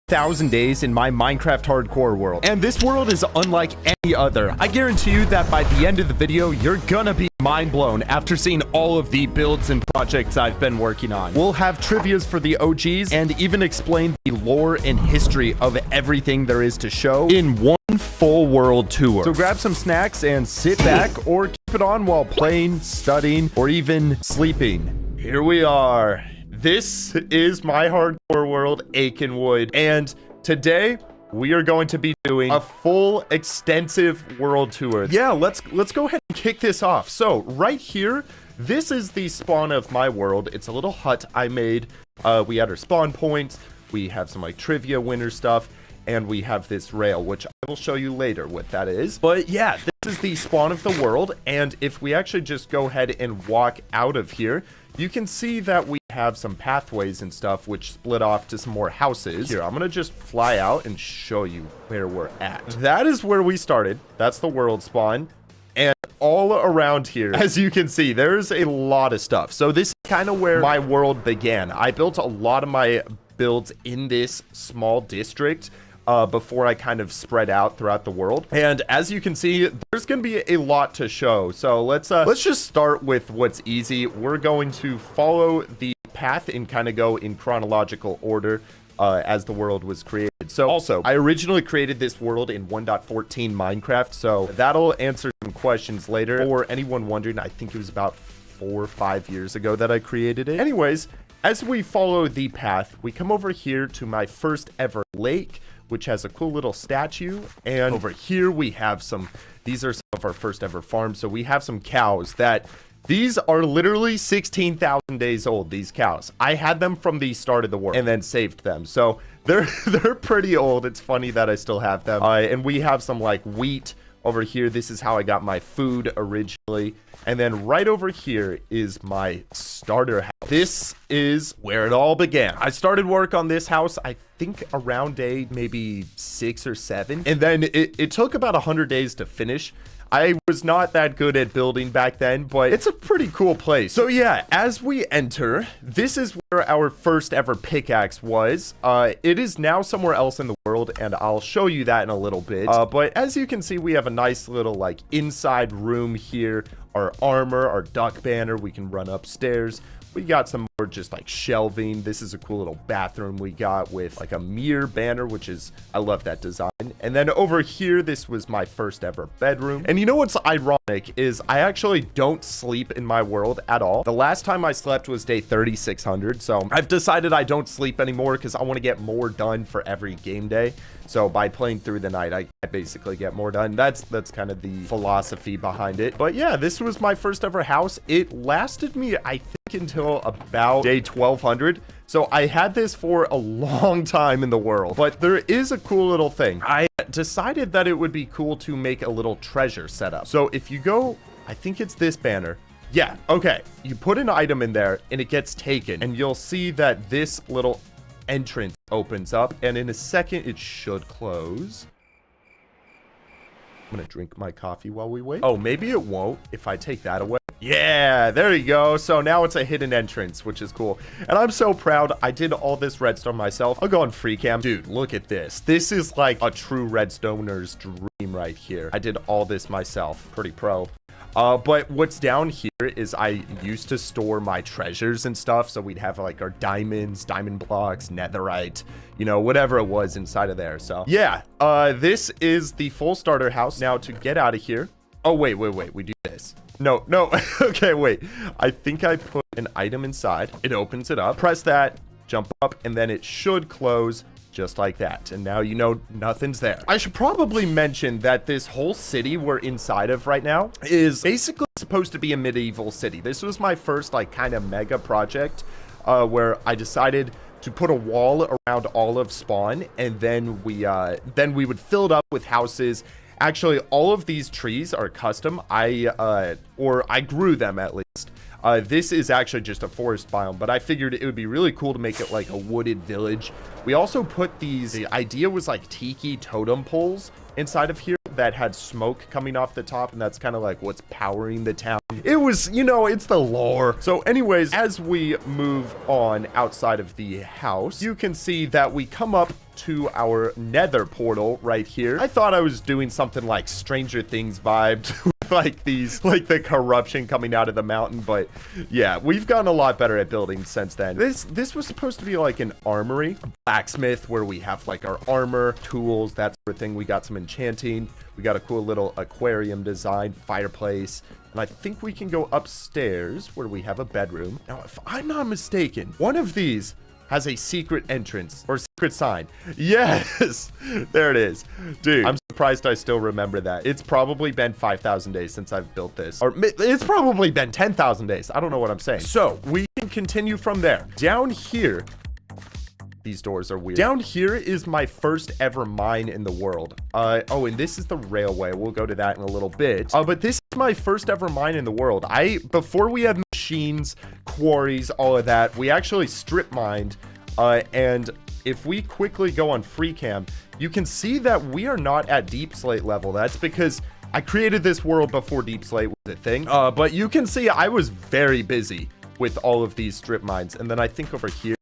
1,000 days in my Minecraft hardcore world, and this world is unlike any other. I guarantee you that by the end of the video, you're gonna be mind blown after seeing all of the builds and projects I've been working on. We'll have trivias for the OGs and even explain the lore and history of everything there is to show in one full world tour. So grab some snacks and sit back or keep it on while playing, studying, or even sleeping. Here we are. This is my hardcore world, Aikenwood, and today we are going to be doing a full extensive world tour. Yeah, let's go ahead and kick this off. So right here, this is the spawn of my world. It's a little hut I made. We had our spawn points. We have some like trivia winner stuff, and we have this rail, which I will show you later what that is. But yeah, this is the spawn of the world, and if we actually just go ahead and walk out of here, you can see that we have some pathways and stuff which split off to some more houses. Here, I'm gonna just fly out and show you where we're at. That is where we started. That's the world spawn. And all around here, as you can see, there's a lot of stuff. So this is kind of where my world began. I built a lot of my builds in this small district before I kind of spread out throughout the world. And as you can see, there's going to be a lot to show. So let's just start with what's easy. We're going to follow the path and kind of go in chronological order as the world was created. So also, I originally created this world in 1.14 Minecraft, so that'll answer some questions later. For anyone wondering, I think it was about 4 or 5 years ago that I created it. Anyways, as we follow the path, we come over here to my first ever lake, which has a cool little statue. And over here we have these are some of our first ever farms. So we have some cows that these are literally 16,000 days old, these cows. I had them from the start of the world and then saved them. So they're pretty old. It's funny that I still have them. And we have some like wheat over here. This is how I got my food originally. And then right over here is my starter house. This is where it all began. I started work on this house, I think around day maybe 6 or 7. And then it took about 100 days to finish. I was not that good at building back then, but it's a pretty cool place. So yeah, as we enter, this is where our first ever pickaxe was. It is now somewhere else in the world, and I'll show you that in a little bit. But as you can see, we have a nice little like inside room here. Our armor, our duck banner, we can run upstairs. We got some more just like shelving. This is a cool little bathroom we got with like a mirror banner, which is, I love that design. And then over here, this was my first ever bedroom. And you know what's ironic is I actually don't sleep in my world at all. The last time I slept was day 3600. So I've decided I don't sleep anymore because I want to get more done for every game day. So by playing through the night, I basically get more done. That's kind of the philosophy behind it. But yeah, this was my first ever house. It lasted me, I think, until about day 1200. So I had this for a long time in the world. But there is a cool little thing. I decided that it would be cool to make a little treasure setup. So if you go, I think it's this banner. Yeah, okay. You put an item in there and it gets taken. And you'll see that this little entrance opens up, and in a second it should close. I'm gonna drink my coffee while we wait. Oh, maybe it won't if I take that away. Yeah, there you go. So now it's a hidden entrance, which is cool. And I'm so proud. I did all this redstone myself. I'll go on free cam. Dude, look at this. This is like a true redstoner's dream right here. I did all this myself. Pretty pro. But what's down here is I used to store my treasures and stuff. So we'd have like our diamonds, diamond blocks, netherite, you know, whatever it was inside of there. So yeah, this is the full starter house. Now to get out of here. Oh, wait. We do this. No. Okay, wait. I think I put an item inside. It opens it up. Press that, jump up, and then it should close just like that. And now you know nothing's there. I should probably mention that this whole city we're inside of right now is basically supposed to be a medieval city. This was my first like kind of mega project where I decided to put a wall around all of spawn, and then we would fill it up with houses. Actually, all of these trees are custom. I grew them at least. This is actually just a forest biome, but I figured it would be really cool to make it like a wooded village. We also put the idea was like tiki totem poles inside of here, that had smoke coming off the top, and that's kind of like what's powering the town. It was, you know, it's the lore. So anyways, as we move on outside of the house, you can see that we come up to our nether portal right here. I thought I was doing something like Stranger Things vibes like these, like the corruption coming out of the mountain, but yeah, we've gotten a lot better at building since then. This was supposed to be like an armory, blacksmith, where we have like our armor, tools, that sort of thing. We got some enchanting. We got a cool little aquarium design, fireplace, and I think we can go upstairs where we have a bedroom. Now, if I'm not mistaken, one of these has a secret entrance or secret sign. Yes, there it is. Dude, I'm surprised I still remember that. It's probably been 5,000 days since I've built this, or it's probably been 10,000 days. I don't know what I'm saying. So we can continue from there. Down here, these doors are weird. Down here is my first ever mine in the world. Oh, and this is the railway. We'll go to that in a little bit. But this is my first ever mine in the world. Before we had machines, quarries, all of that, we actually strip mined. And if we quickly go on free cam, you can see that we are not at deep slate level. That's because I created this world before deep slate was a thing. But you can see I was very busy with all of these strip mines. And then I think over here,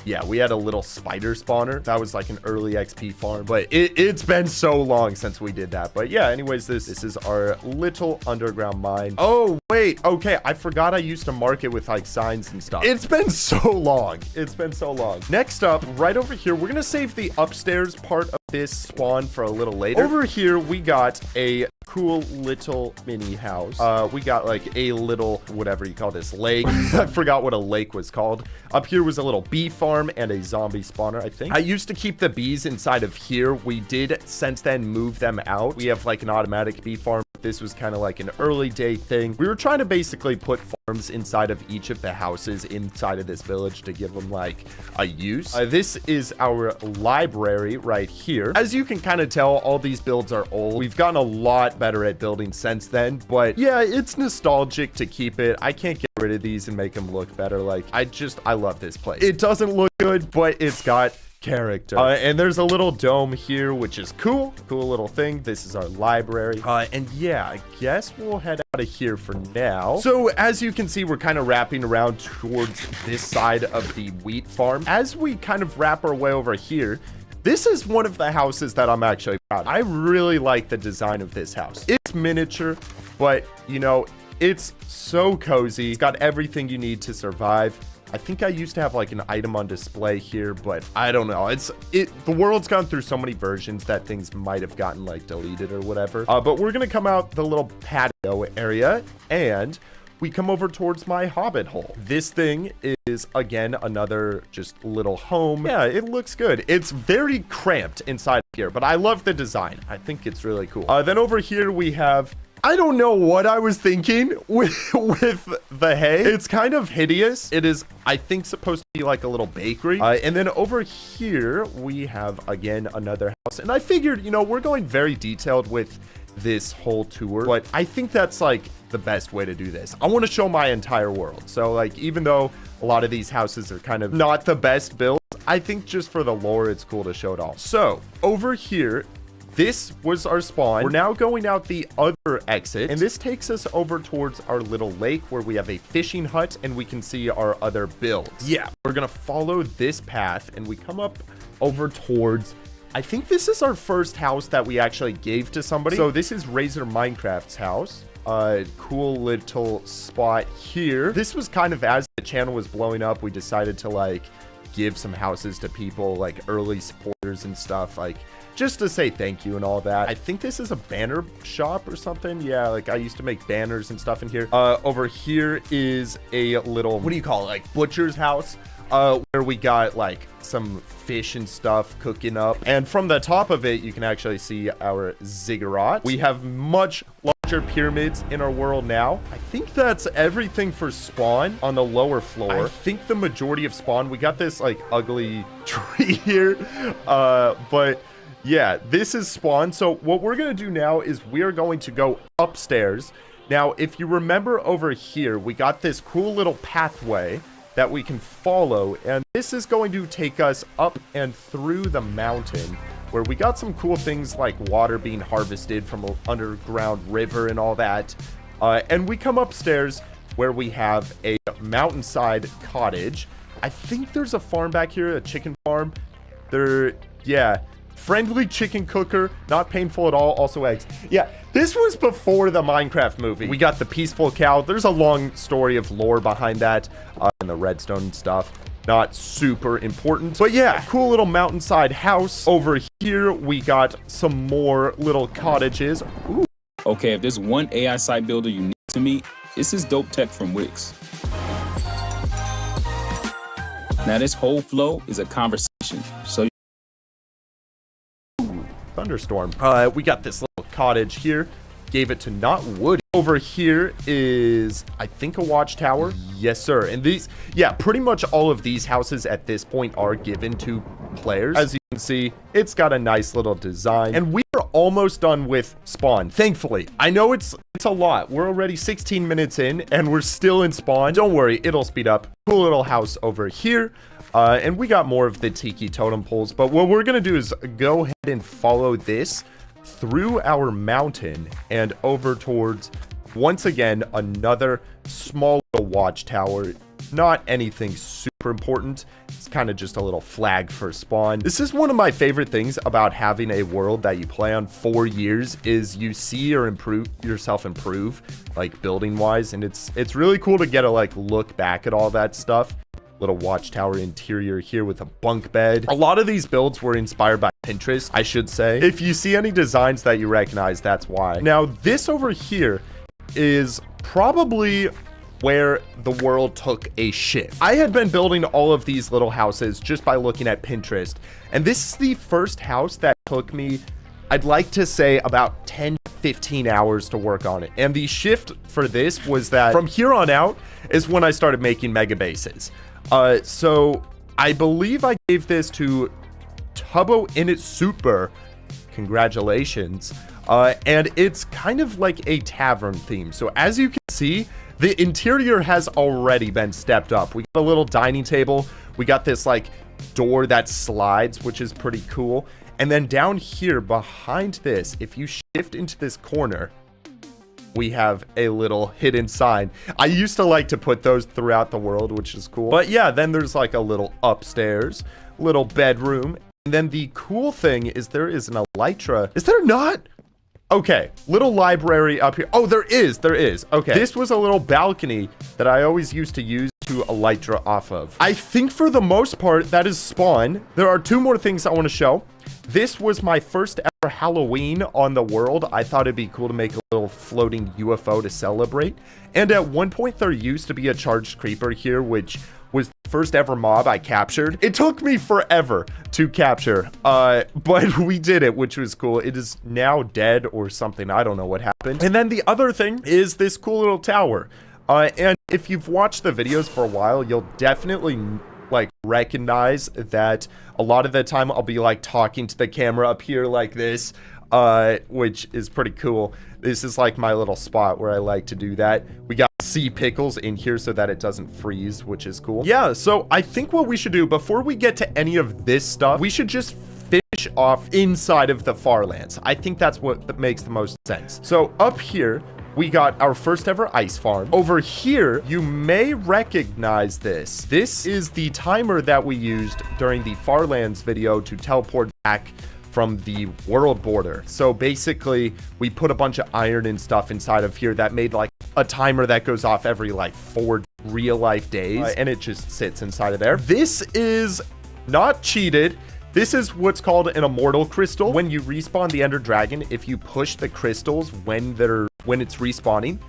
yeah, we had a little spider spawner. That was like an early XP farm, but it's been so long since we did that. But yeah, anyways, this is our little underground mine. Oh, wait. Okay, I forgot I used to mark it with like signs and stuff. It's been so long. It's been so long. Next up, right over here, we're gonna save the upstairs part of this spawn for a little later. Over here, we got a cool little mini house. We got like a little, whatever you call this, lake. I forgot what a lake was called. Up here was a little bee farm and a zombie spawner, I think. I used to keep the bees inside of here. We did since then move them out. We have like an automatic bee farm. This was kind of like an early day thing. We were trying to basically put farms inside of each of the houses inside of this village to give them like a use. This is our library right here. As you can kind of tell, all these builds are old. We've gotten a lot better at building since then, but yeah, it's nostalgic to keep it. I can't get rid of these and make them look better. Like, I love this place. It doesn't look good, but it's got character. And there's a little dome here, which is cool little thing. This is our library. And yeah, I guess we'll head out of here for now. So as you can see, we're kind of wrapping around towards this side of the wheat farm. As we kind of wrap our way over here, this is one of the houses that I'm actually proud of. I really like the design of this house. It's miniature, but you know, it's so cozy. It's got everything you need to survive. I think I used to have like an item on display here, but I don't know. The world's gone through so many versions that things might have gotten like deleted or whatever. But we're gonna come out the little patio area and we come over towards my hobbit hole. This thing is again another just little home. Yeah, it looks good. It's very cramped inside here, but I love the design. I think it's really cool. Then over here we have, I don't know what I was thinking with the hay. It's kind of hideous. It is, I think, supposed to be like a little bakery. And then over here, we have, again, another house. And I figured, you know, we're going very detailed with this whole tour, but I think that's like the best way to do this. I want to show my entire world. So like, even though a lot of these houses are kind of not the best builds, I think just for the lore, it's cool to show it all. So over here, this was our spawn. We're now going out the other exit, and this takes us over towards our little lake where we have a fishing hut and we can see our other builds. Yeah, we're gonna follow this path and we come up over towards, I think this is our first house that we actually gave to somebody. So this is Razor Minecraft's house. Cool little spot here. This was kind of, as the channel was blowing up, we decided to like give some houses to people, like early supporters and stuff, like just to say thank you and all that. I think this is a banner shop or something. Yeah, like I used to make banners and stuff in here. Over here is a little, what do you call it, like butcher's house, where we got like some fish and stuff cooking up. And from the top of it, you can actually see our ziggurat. We have much larger pyramids in our world now. I think that's everything for spawn on the lower floor. I think the majority of spawn, we got this like ugly tree here, but yeah, this is spawn. So what we're going to do now is we're going to go upstairs. Now, if you remember over here, we got this cool little pathway that we can follow. And this is going to take us up and through the mountain where we got some cool things like water being harvested from an underground river and all that. And we come upstairs where we have a mountainside cottage. I think there's a farm back here, a chicken farm. Yeah. Friendly chicken cooker, not painful at all, also eggs. Yeah, this was before the Minecraft movie. We got the peaceful cow. There's a long story of lore behind that, and the redstone stuff. Not super important, but yeah, cool little mountainside house. Over here, we got some more little cottages. Ooh. Okay, if there's one AI site builder you need to meet, it's this dope tech from Wix. Now this whole flow is a conversation, so thunderstorm. We got this little cottage here. Gave it to not wood. Over here is, I think, a watchtower. Yes, sir. And these, yeah, pretty much all of these houses at this point are given to players. As you can see, it's got a nice little design. And we are almost done with spawn, thankfully. I know it's a lot. We're already 16 minutes in, and we're still in spawn. Don't worry, it'll speed up. Cool little house over here. And we got more of the tiki totem poles. But what we're going to do is go ahead and follow this through our mountain and over towards, once again, another small little watchtower. Not anything super important. It's kind of just a little flag for spawn. This is one of my favorite things about having a world that you play on 4 years is you see yourself improve, like building wise, and it's really cool to get to like look back at all that stuff. Little watchtower interior here with a bunk bed. A lot of these builds were inspired by Pinterest, I should say. If you see any designs that you recognize, that's why. Now, this over here is probably where the world took a shift. I had been building all of these little houses just by looking at Pinterest, and this is the first house that took me, I'd like to say, about 10 to 15 hours to work on it. And the shift for this was that from here on out is when I started making mega bases. So I believe I gave this to Tubbo Init Super. Congratulations. And it's kind of like a tavern theme. So as you can see, the interior has already been stepped up. We got a little dining table. We got this like door that slides, which is pretty cool. And then down here behind this, if you shift into this corner, we have a little hidden sign. I used to like to put those throughout the world, which is cool. But yeah, then there's like a little upstairs, little bedroom. And then the cool thing is there is an elytra. Is there not? Okay, little library up here. Oh, there is. Okay, this was a little balcony that I always used to use to elytra off of. I think for the most part, that is spawn. There are 2 more things I want to show. This was my first ever Halloween on the world. I thought it'd be cool to make a little floating UFO to celebrate. And at one point, there used to be a charged creeper here, which was the first ever mob I captured. It took me forever to capture, but we did it, which was cool. It is now dead or something. I don't know what happened. And then the other thing is this cool little tower. And if you've watched the videos for a while, you'll definitely like recognize that a lot of the time I'll be like talking to the camera up here like this, which is pretty cool. This is like my little spot where I like to do that. We got sea pickles in here so that it doesn't freeze, which is cool. Yeah, so I think what we should do before we get to any of this stuff, we should just finish off inside of the Farlands. I think that's what makes the most sense. So up here, we got our first ever ice farm. Over here, you may recognize this. This is the timer that we used during the Farlands video to teleport back from the world border. So basically, we put a bunch of iron and stuff inside of here that made like a timer that goes off every like 4 real life days, and it just sits inside of there. This is not cheated. This is what's called an immortal crystal. When you respawn the Ender Dragon, if you push the crystals when it's respawning,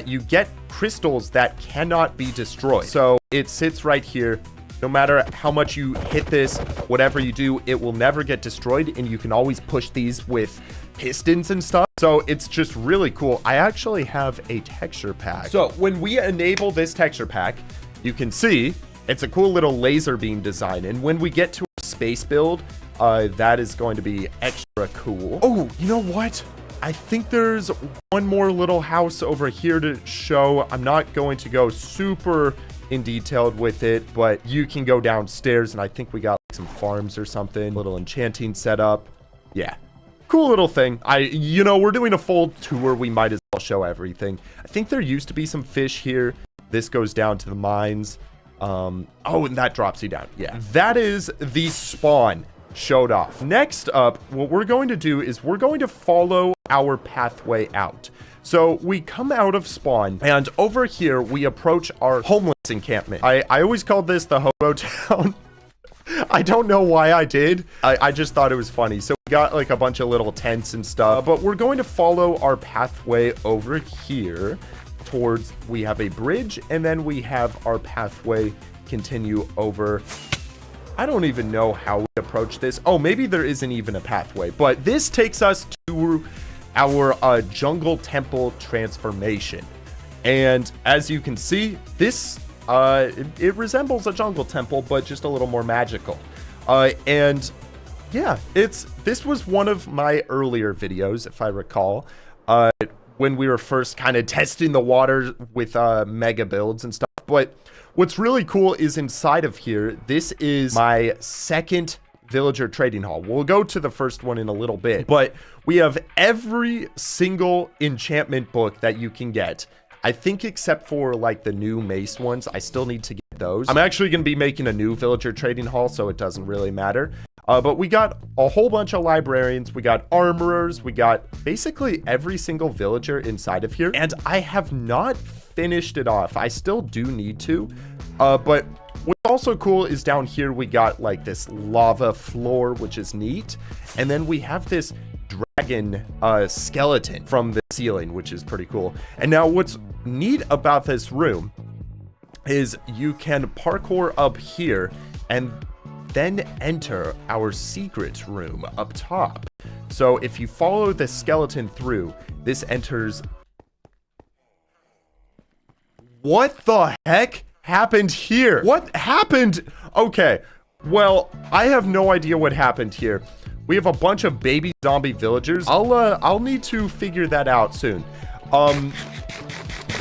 you get crystals that cannot be destroyed. So it sits right here. No matter how much you hit this, whatever you do, it will never get destroyed, and you can always push these with pistons and stuff. So it's just really cool. I actually have a texture pack. So when we enable this texture pack, you can see it's a cool little laser beam design. And when we get to a space build, that is going to be extra cool. Oh, you know what? I think there's one more little house over here to show. I'm not going to go super in detailed with it, but you can go downstairs, and I think we got like some farms or something. Little enchanting setup. Yeah. Cool little thing. You know, we're doing a full tour. We might as well show everything. I think there used to be some fish here. This goes down to the mines. Oh, and that drops you down. Yeah. That is the spawn showed off. Next up, what we're going to do is we're going to follow our pathway out. So we come out of spawn, and over here we approach our homeless encampment. I always called this the hobo town. I don't know why I did. I just thought it was funny. So we got like a bunch of little tents and stuff, but we're going to follow our pathway over here towards, we have a bridge, and then we have our pathway continue over. I don't even know how we approach this. Oh, maybe there isn't even a pathway, but this takes us to our jungle temple transformation. And as you can see, this it resembles a jungle temple, but just a little more magical. And yeah, this was one of my earlier videos, if I recall, when we were first kind of testing the waters with mega builds and stuff. But what's really cool is inside of here, this is my second villager trading hall. We'll go to the first one in a little bit, but we have every single enchantment book that you can get. I think except for like the new mace ones, I still need to get those. I'm actually going to be making a new villager trading hall, so it doesn't really matter. But we got a whole bunch of librarians, we got armorers, we got basically every single villager inside of here. And I have not finished it off. I still do need to. But what's also cool is down here we got like this lava floor, which is neat. And then we have this dragon skeleton from the ceiling, which is pretty cool. And now what's neat about this room is you can parkour up here and then enter our secret room up top. So if you follow the skeleton through, this enters. What the heck happened here? What happened? Okay, well, I have no idea what happened here. We have a bunch of baby zombie villagers. I'll need to figure that out soon.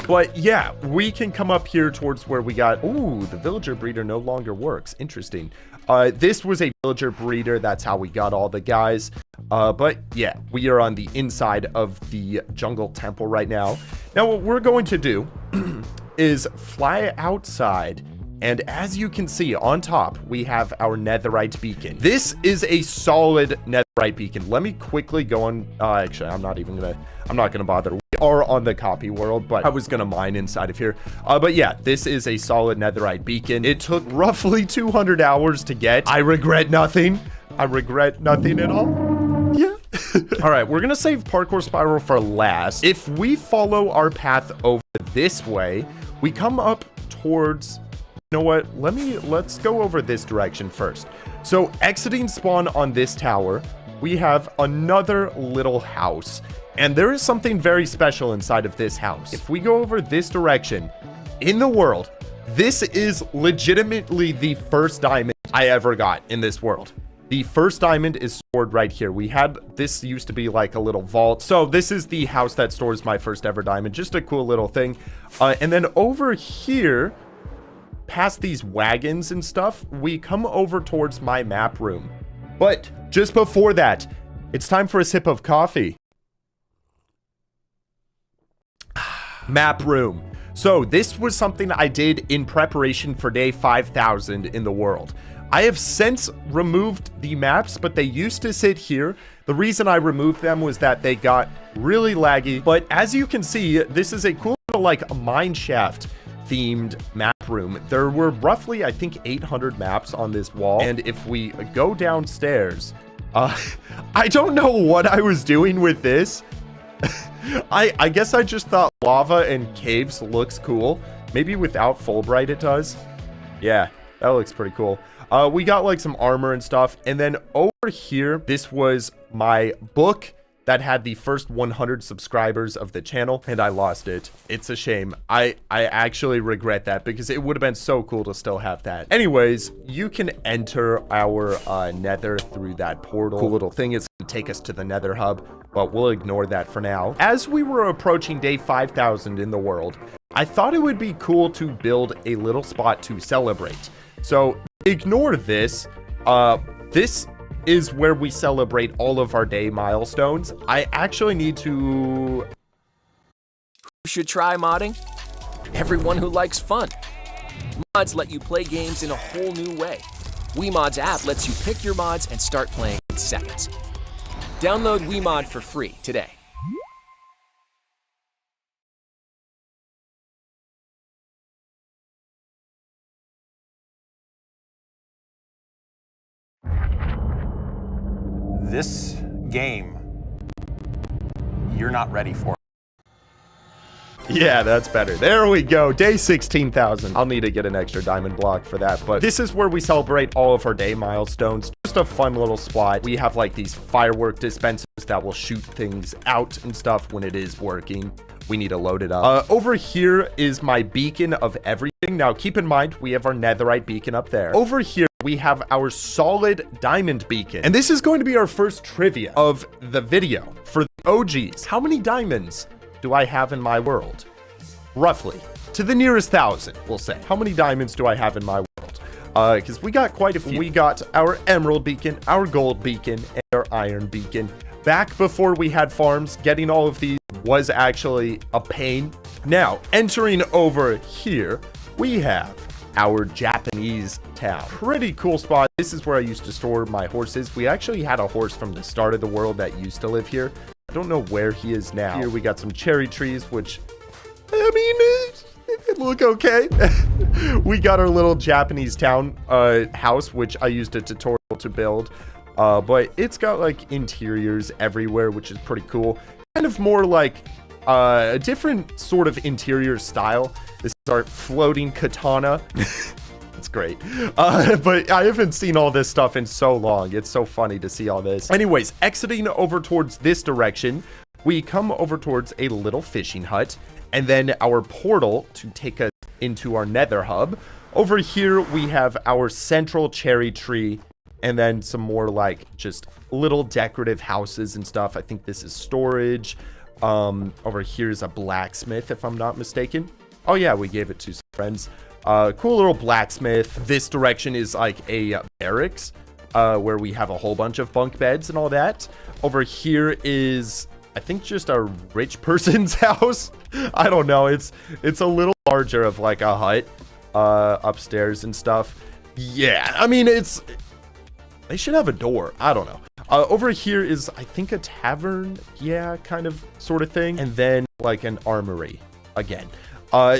But yeah, we can come up here towards where we got, ooh, the villager breeder no longer works. Interesting. This was a villager breeder. That's how we got all the guys. But yeah, we are on the inside of the jungle temple right now. Now what we're going to do is fly outside. And as you can see on top, we have our netherite beacon. This is a solid netherite beacon. Let me quickly go on. Actually, I'm not gonna bother. We are on the copy world, but I was gonna mine inside of here. But yeah, this is a solid netherite beacon. It took roughly 200 hours to get. I regret nothing. I regret nothing at all. Yeah. All right, we're gonna save parkour spiral for last. If we follow our path over this way, we come up towards. You know what? Let's go over this direction first. So exiting spawn on this tower, we have another little house, and there is something very special inside of this house. If we go over this direction in the world, this is legitimately the first diamond I ever got in this world. The first diamond is stored right here. This used to be like a little vault. So this is the house that stores my first ever diamond. Just a cool little thing. And then over here, past these wagons and stuff, we come over towards my map room. But just before that, it's time for a sip of coffee. Map room. So this was something I did in preparation for day 5,000 in the world. I have since removed the maps, but they used to sit here. The reason I removed them was that they got really laggy. But as you can see, this is a cool little like mine shaft themed map room. There were roughly, I think, 800 maps on this wall. And if we go downstairs, I don't know what I was doing with this. I guess I just thought lava and caves looks cool. Maybe without Fulbright it does. Yeah, that looks pretty cool. We got like some armor and stuff. And then over here, this was my book that had the first 100 subscribers of the channel, and I lost it. It's a shame. I actually regret that because it would have been so cool to still have that. Anyways, you can enter our nether through that portal. Cool little thing. It's gonna take us to the nether hub, but we'll ignore that for now. As we were approaching day 5,000 in the world, I thought it would be cool to build a little spot to celebrate. So ignore this. This is where we celebrate all of our day milestones. I actually need to... You should try modding. Everyone who likes fun. Mods let you play games in a whole new way. WeMod's app lets you pick your mods and start playing in seconds. Download WeMod for free today. This game, you're not ready for. Yeah, that's better. There we go. Day 16,000. I'll need to get an extra diamond block for that, but this is where we celebrate all of our day milestones. Just a fun little spot. We have like these firework dispensers that will shoot things out and stuff when it is working. We need to load it up. Over here is my beacon of everything. Now, keep in mind, we have our netherite beacon up there. Over here, we have our solid diamond beacon. And this is going to be our first trivia of the video. For the OGs, how many diamonds do I have in my world? Roughly. To the nearest 1,000, we'll say. How many diamonds do I have in my world? Because we got quite a few. We got our emerald beacon, our gold beacon, and our iron beacon. Back before we had farms, getting all of these was actually a pain. Now, entering over here, we have our Japanese town. Pretty cool spot. This is where I used to store my horses. We actually had a horse from the start of the world that used to live here. I don't know where he is now. Here we got some cherry trees, which, I mean, it look okay. We got our little Japanese town house, which I used a tutorial to build. But it's got like interiors everywhere, which is pretty cool. Kind of more like a different sort of interior style. This is our floating katana. It's great. But I haven't seen all this stuff in so long. It's so funny to see all this. Anyways, exiting over towards this direction, we come over towards a little fishing hut, and then our portal to take us into our nether hub. Over here, we have our central cherry tree, and then some more like just little decorative houses and stuff. I think this is storage. Over here's a blacksmith, if I'm not mistaken. Oh yeah, we gave it to some friends. Cool little blacksmith. This direction is like a barracks, where we have a whole bunch of bunk beds and all that. Over here is, I think, just a rich person's house. I don't know. It's a little larger of like a hut, upstairs and stuff. Yeah, I mean, they should have a door. I don't know. Over here is, I think, a tavern. Yeah, kind of sort of thing. And then like an armory again.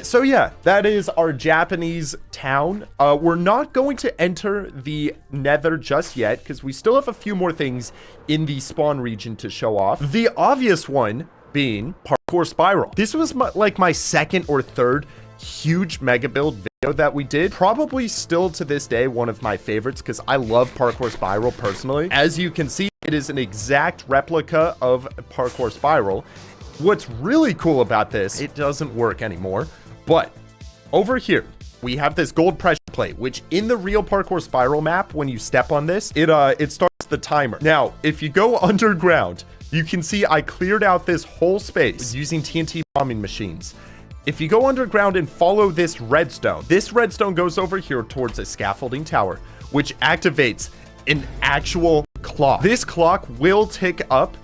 So yeah, that is our Japanese town. We're not going to enter the nether just yet because we still have a few more things in the spawn region to show off. The obvious one being parkour spiral. This was my second or third huge mega build video that we did. Probably still to this day one of my favorites because I love parkour spiral personally. As you can see, it is an exact replica of parkour spiral. What's really cool about this, it doesn't work anymore, but over here, we have this gold pressure plate, which in the real parkour spiral map, when you step on this, it starts the timer. Now, if you go underground, you can see I cleared out this whole space using TNT bombing machines. If you go underground and follow this redstone goes over here towards a scaffolding tower, which activates an actual clock. This clock will tick up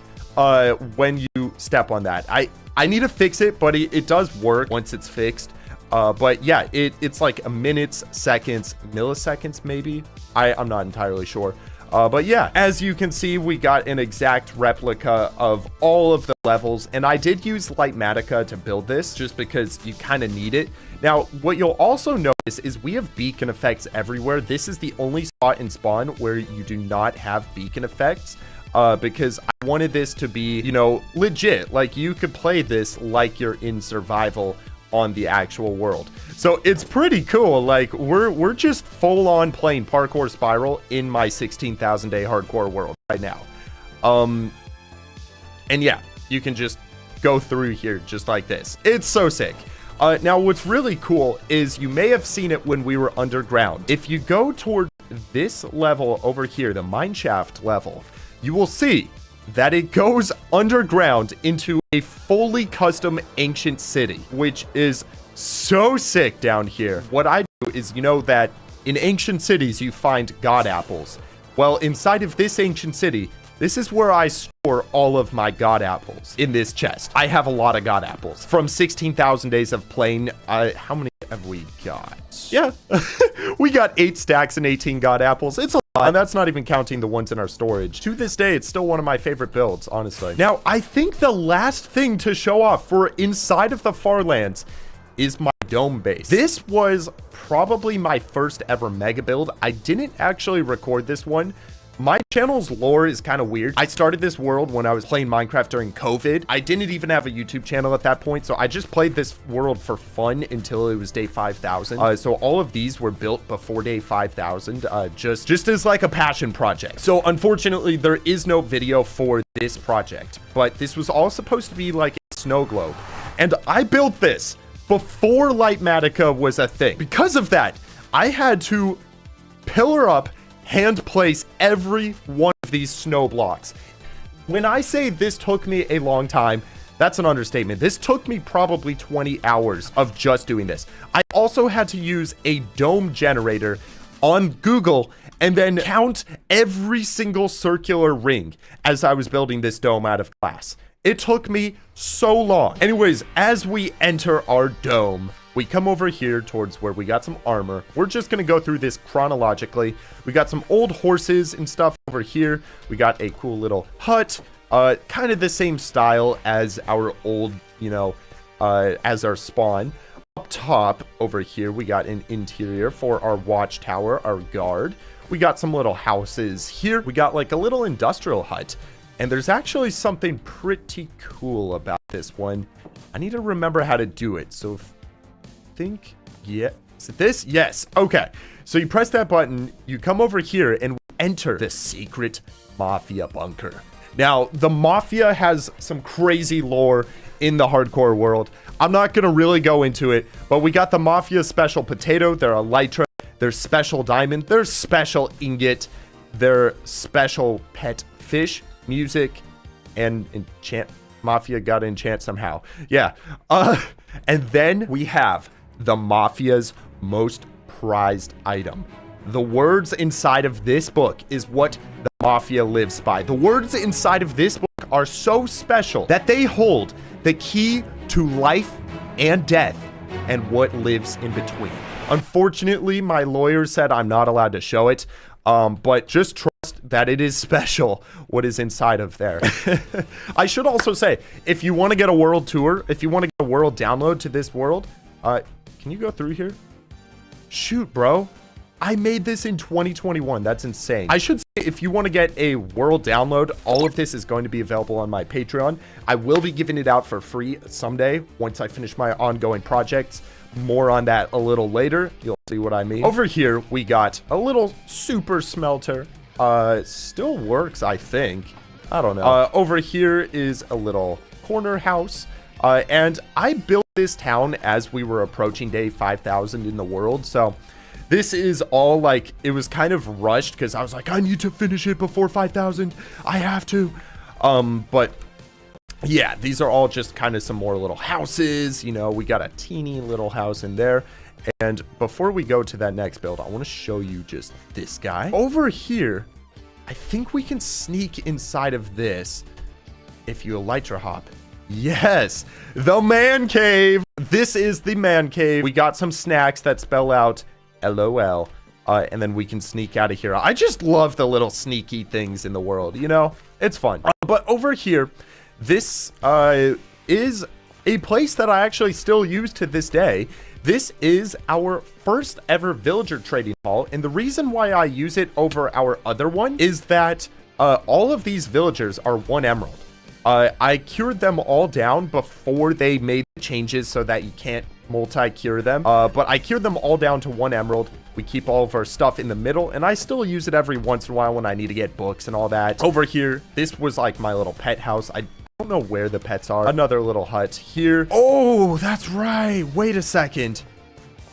when you step on that. I need to fix it, but it does work once it's fixed. But yeah, it's like minutes, seconds, milliseconds maybe. I'm not entirely sure. But yeah, as you can see, we got an exact replica of all of the levels, and I did use Lightmatica to build this just because you kind of need it. Now, what you'll also notice is we have beacon effects everywhere. This is the only spot in spawn where you do not have beacon effects. Because I wanted this to be, you know, legit. Like, you could play this like you're in survival on the actual world. So it's pretty cool. Like, we're just full on playing parkour spiral in my 16,000 day hardcore world right now. And yeah, you can just go through here just like this. It's so sick. Now, what's really cool is you may have seen it when we were underground. If you go toward this level over here, the mineshaft level, you will see that it goes underground into a fully custom ancient city, which is so sick down here. What I do is, you know that in ancient cities, you find god apples. Well, inside of this ancient city, this is where I store all of my god apples in this chest. I have a lot of god apples from 16,000 days of playing. How many have we got? Yeah, we got 8 stacks and 18 god apples. It's a lot, and that's not even counting the ones in our storage. To this day, it's still one of my favorite builds, honestly. Now, I think the last thing to show off for inside of the Farlands is my dome base. This was probably my first ever mega build. I didn't actually record this one. My channel's lore is kind of weird. I started this world when I was playing Minecraft during COVID. I didn't even have a YouTube channel at that point, so I just played this world for fun until it was day 5,000. So all of these were built before day 5,000, just as like a passion project. So unfortunately, there is no video for this project, but this was all supposed to be like a snow globe. And I built this before Lightmatica was a thing. Because of that, I had to pillar up, hand place every one of these snow blocks. When I say this took me a long time, that's an understatement. This took me probably 20 hours of just doing this. I also had to use a dome generator on Google and then count every single circular ring as I was building this dome out of glass. It took me so long. Anyways, as we enter our dome, we come over here towards where we got some armor. We're just gonna go through this chronologically. We got some old horses and stuff over here. We got a cool little hut, kind of the same style as our old, as our spawn. Up top over here, we got an interior for our watchtower, our guard. We got some little houses here. We got like a little industrial hut. And there's actually something pretty cool about this one. I need to remember how to do it. So is it this? Yes. Okay. So you press that button, you come over here and enter the secret Mafia bunker. Now, the Mafia has some crazy lore in the hardcore world. I'm not going to really go into it, but we got the Mafia special potato, their elytra, their special diamond, their special ingot, their special pet fish, music, and enchant. Mafia got to enchant somehow. Yeah. And then we have the Mafia's most prized item. The words inside of this book is what the Mafia lives by. The words inside of this book are so special that they hold the key to life and death and what lives in between. Unfortunately, my lawyer said I'm not allowed to show it, but just trust that it is special what is inside of there. I should also say, if you want to get a world tour, if you want to get a world download to this world, can you go through here? Shoot, bro. I made this in 2021. That's insane. I should say, if you want to get a world download, all of this is going to be available on my Patreon. I will be giving it out for free someday once I finish my ongoing projects. More on that a little later. You'll see what I mean. Over here, we got a little super smelter. Still works, I think. I don't know. Over here is a little corner house. And I built this town as we were approaching day 5,000 in the world. So this is all like, it was kind of rushed because I was like, I need to finish it before 5,000. I have to. But yeah, these are all just kind of some more little houses. We got a teeny little house in there. And before we go to that next build, I want to show you just this guy. Over here, I think we can sneak inside of this if you elytra hop. Yes, the man cave. This is the man cave. We got some snacks that spell out LOL. And then we can sneak out of here. I just love the little sneaky things in the world, It's fun. But over here, this is a place that I actually still use to this day. This is our first ever villager trading hall, and the reason why I use it over our other one is that all of these villagers are 1 emerald. I cured them all down before they made the changes so that you can't multi-cure them, but I cured them all down to 1 emerald. We keep all of our stuff in the middle, and I still use it every once in a while when I need to get books and all that. Over here, this was like my little pet house. I don't know where the pets are. Another little hut here. Oh, that's right. Wait a second.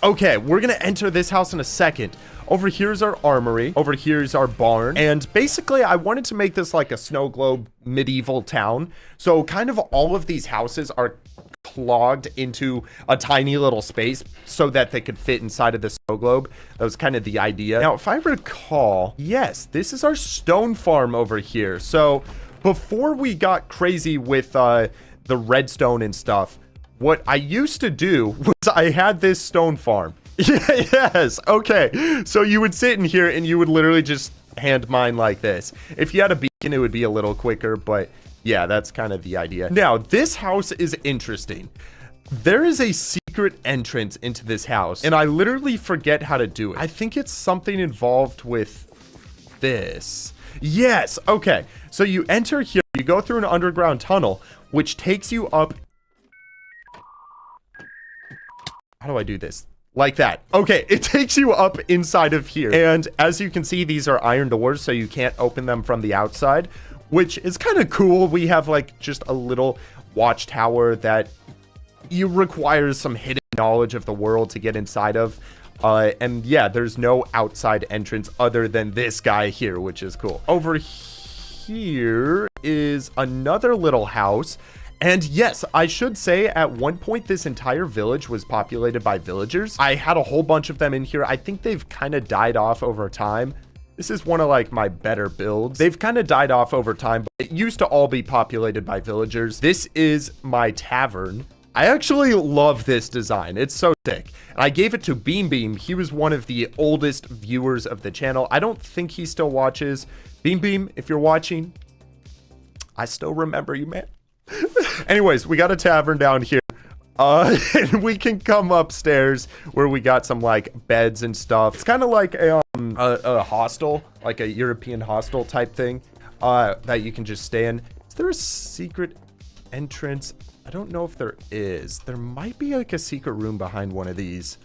Okay, we're gonna enter this house in a second. Over here's our armory. Over here's our barn. And basically, I wanted to make this like a snow globe medieval town. So kind of all of these houses are clogged into a tiny little space so that they could fit inside of the snow globe. That was kind of the idea. Now, if I recall, yes, this is our stone farm over here. So before we got crazy with the redstone and stuff, what I used to do was I had this stone farm. Yes, okay. So you would sit in here and you would literally just hand mine like this. If you had a beacon, it would be a little quicker, but yeah, that's kind of the idea. Now, this house is interesting. There is a secret entrance into this house, and I literally forget how to do it. I think it's something involved with this. Yes, okay. So you enter here, you go through an underground tunnel, which takes you up. How do I do this? Like that. Okay, it takes you up inside of here. And as you can see, these are iron doors, so you can't open them from the outside, which is kind of cool. We have like just a little watchtower that you requires some hidden knowledge of the world to get inside of. And yeah, there's no outside entrance other than this guy here, which is cool. Over here is another little house. And yes, I should say at one point, this entire village was populated by villagers. I had a whole bunch of them in here. I think they've kind of died off over time. This is one of like my better builds. They've kind of died off over time, but it used to all be populated by villagers. This is my tavern. I actually love this design. It's so sick. And I gave it to Beam Beam. He was one of the oldest viewers of the channel. I don't think he still watches. Beam Beam, if you're watching, I still remember you, man. Anyways, we got a tavern down here. And we can come upstairs where we got some like beds and stuff. It's kind of like a hostel, like a European hostel type thing, that you can just stay in. Is there a secret entrance? I don't know if there is. There might be like a secret room behind one of these.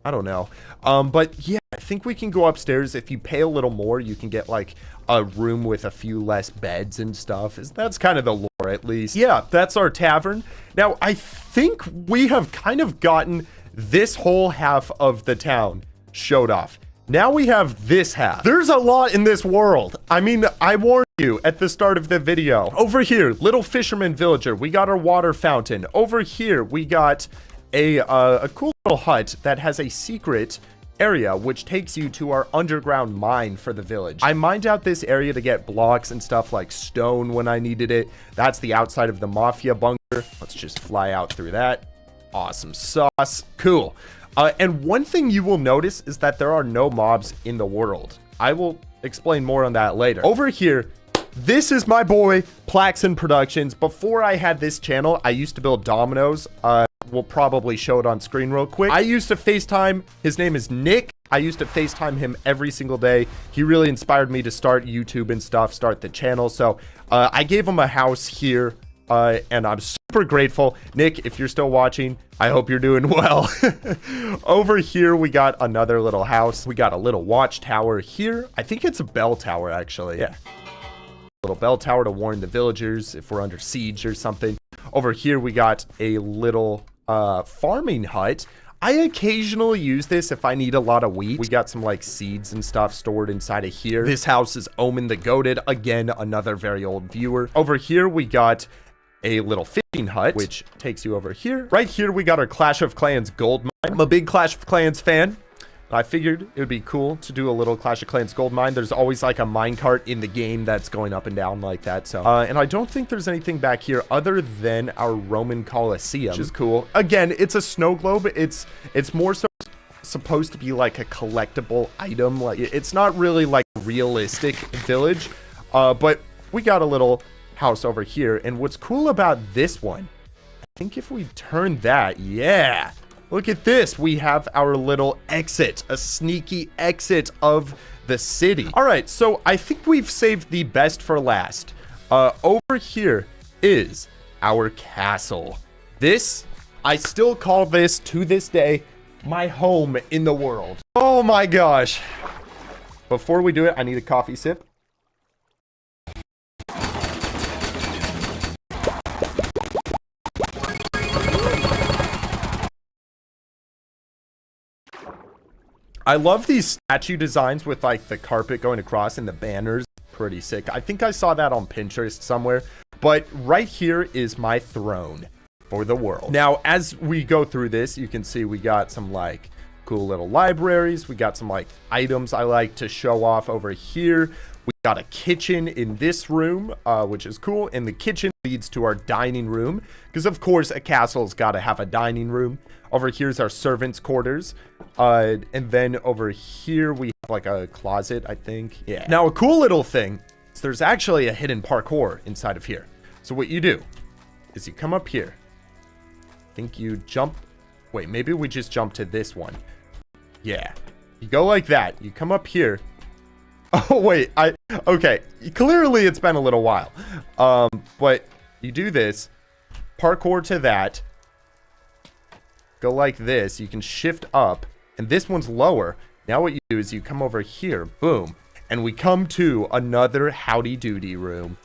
I don't know. But yeah, I think we can go upstairs. If you pay a little more, you can get like a room with a few less beds and stuff. That's kind of the lore, at least. Yeah, that's our tavern. Now, I think we have kind of gotten this whole half of the town showed off. Now we have this half. There's a lot in this world. I mean, I warned you at the start of the video. Over here, little fisherman villager. We got our water fountain. Over here, we got a cool little hut that has a secret area which takes you to our underground mine for the village. I mined out this area to get blocks and stuff like stone when I needed it. That's the outside of the mafia bunker. Let's just fly out through that. Awesome sauce. Cool. And one thing you will notice is that there are no mobs in the world. I will explain more on that later. Over here, this is my boy Plaxon Productions. Before I had this channel, I used to build dominoes. We'll probably show it on screen real quick. I used to FaceTime. His name is Nick. I used to FaceTime him every single day. He really inspired me to start YouTube and stuff, start the channel. So I gave him a house here, and I'm super grateful. Nick, if you're still watching, I hope you're doing well. Over here, we got another little house. We got a little watchtower here. I think it's a bell tower, actually. Yeah. Little bell tower to warn the villagers if we're under siege or something. Over here, we got a little farming hut. I occasionally use this if I need a lot of wheat. We got some like seeds and stuff stored inside of here. This house is Omen the Goated. Again, another very old viewer. Over here, we got a little fishing hut, which takes you over here. Right here, we got our Clash of Clans gold mine. I'm a big Clash of Clans fan. I figured it would be cool to do a little Clash of Clans gold mine. There's always like a minecart in the game that's going up and down like that. So, and I don't think there's anything back here other than our Roman Colosseum, which is cool. Again, it's a snow globe. It's more so supposed to be like a collectible item. Like it's not really like a realistic village, but we got a little house over here. And what's cool about this one, I think if we turn that, yeah. Look at this. We have our little exit, a sneaky exit of the city. All right, so I think we've saved the best for last. Over here is our castle. This, I still call this to this day, my home in the world. Oh my gosh. Before we do it, I need a coffee sip. I love these statue designs with like the carpet going across and the banners. Pretty sick. I think I saw that on Pinterest somewhere. But right here is my throne for the world. Now, as we go through this, you can see we got some like cool little libraries. We got some like items I like to show off over here. We got a kitchen in this room, which is cool. And the kitchen leads to our dining room because, of course, a castle's got to have a dining room. Over here's our servants' quarters. And then over here, we have like a closet, I think. Yeah. Now, a cool little thing is there's actually a hidden parkour inside of here. So what you do is you come up here. I think you jump. Wait, maybe we just jump to this one. Yeah. You go like that. You come up here. Oh, wait. Okay. Clearly, it's been a little while. But you do this. Parkour to that. Go like this. You can shift up. And this one's lower. Now what you do is you come over here. Boom. And we come to another howdy doody room.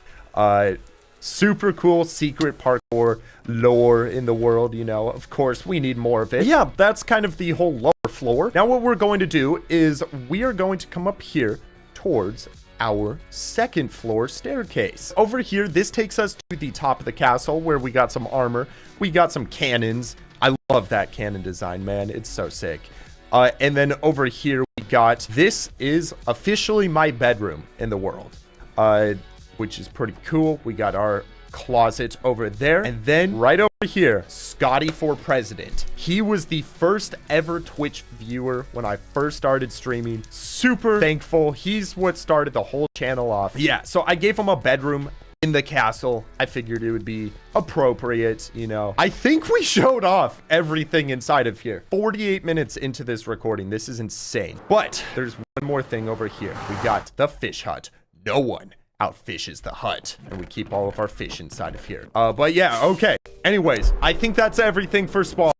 Super cool secret parkour lore in the world, you know. Of course, we need more of it. Yeah, that's kind of the whole lower floor. Now what we're going to do is we are going to come up here towards our second floor staircase. Over here, this takes us to the top of the castle where we got some armor. We got some cannons. I love that cannon design, man. It's so sick. And then over here, we got, this is officially my bedroom in the world. Which is pretty cool. We got our closet over there. And then right over here, Scotty for President. He was the first ever Twitch viewer when I first started streaming. Super thankful. He's what started the whole channel off. Yeah, so I gave him a bedroom in the castle. I figured it would be appropriate, you know. I think we showed off everything inside of here. 48 minutes into this recording. This is insane. But there's one more thing over here. We got the fish hut. No one outfishes the hut, and we keep all of our fish inside of here. But yeah, okay. Anyways, I think that's everything for spawn.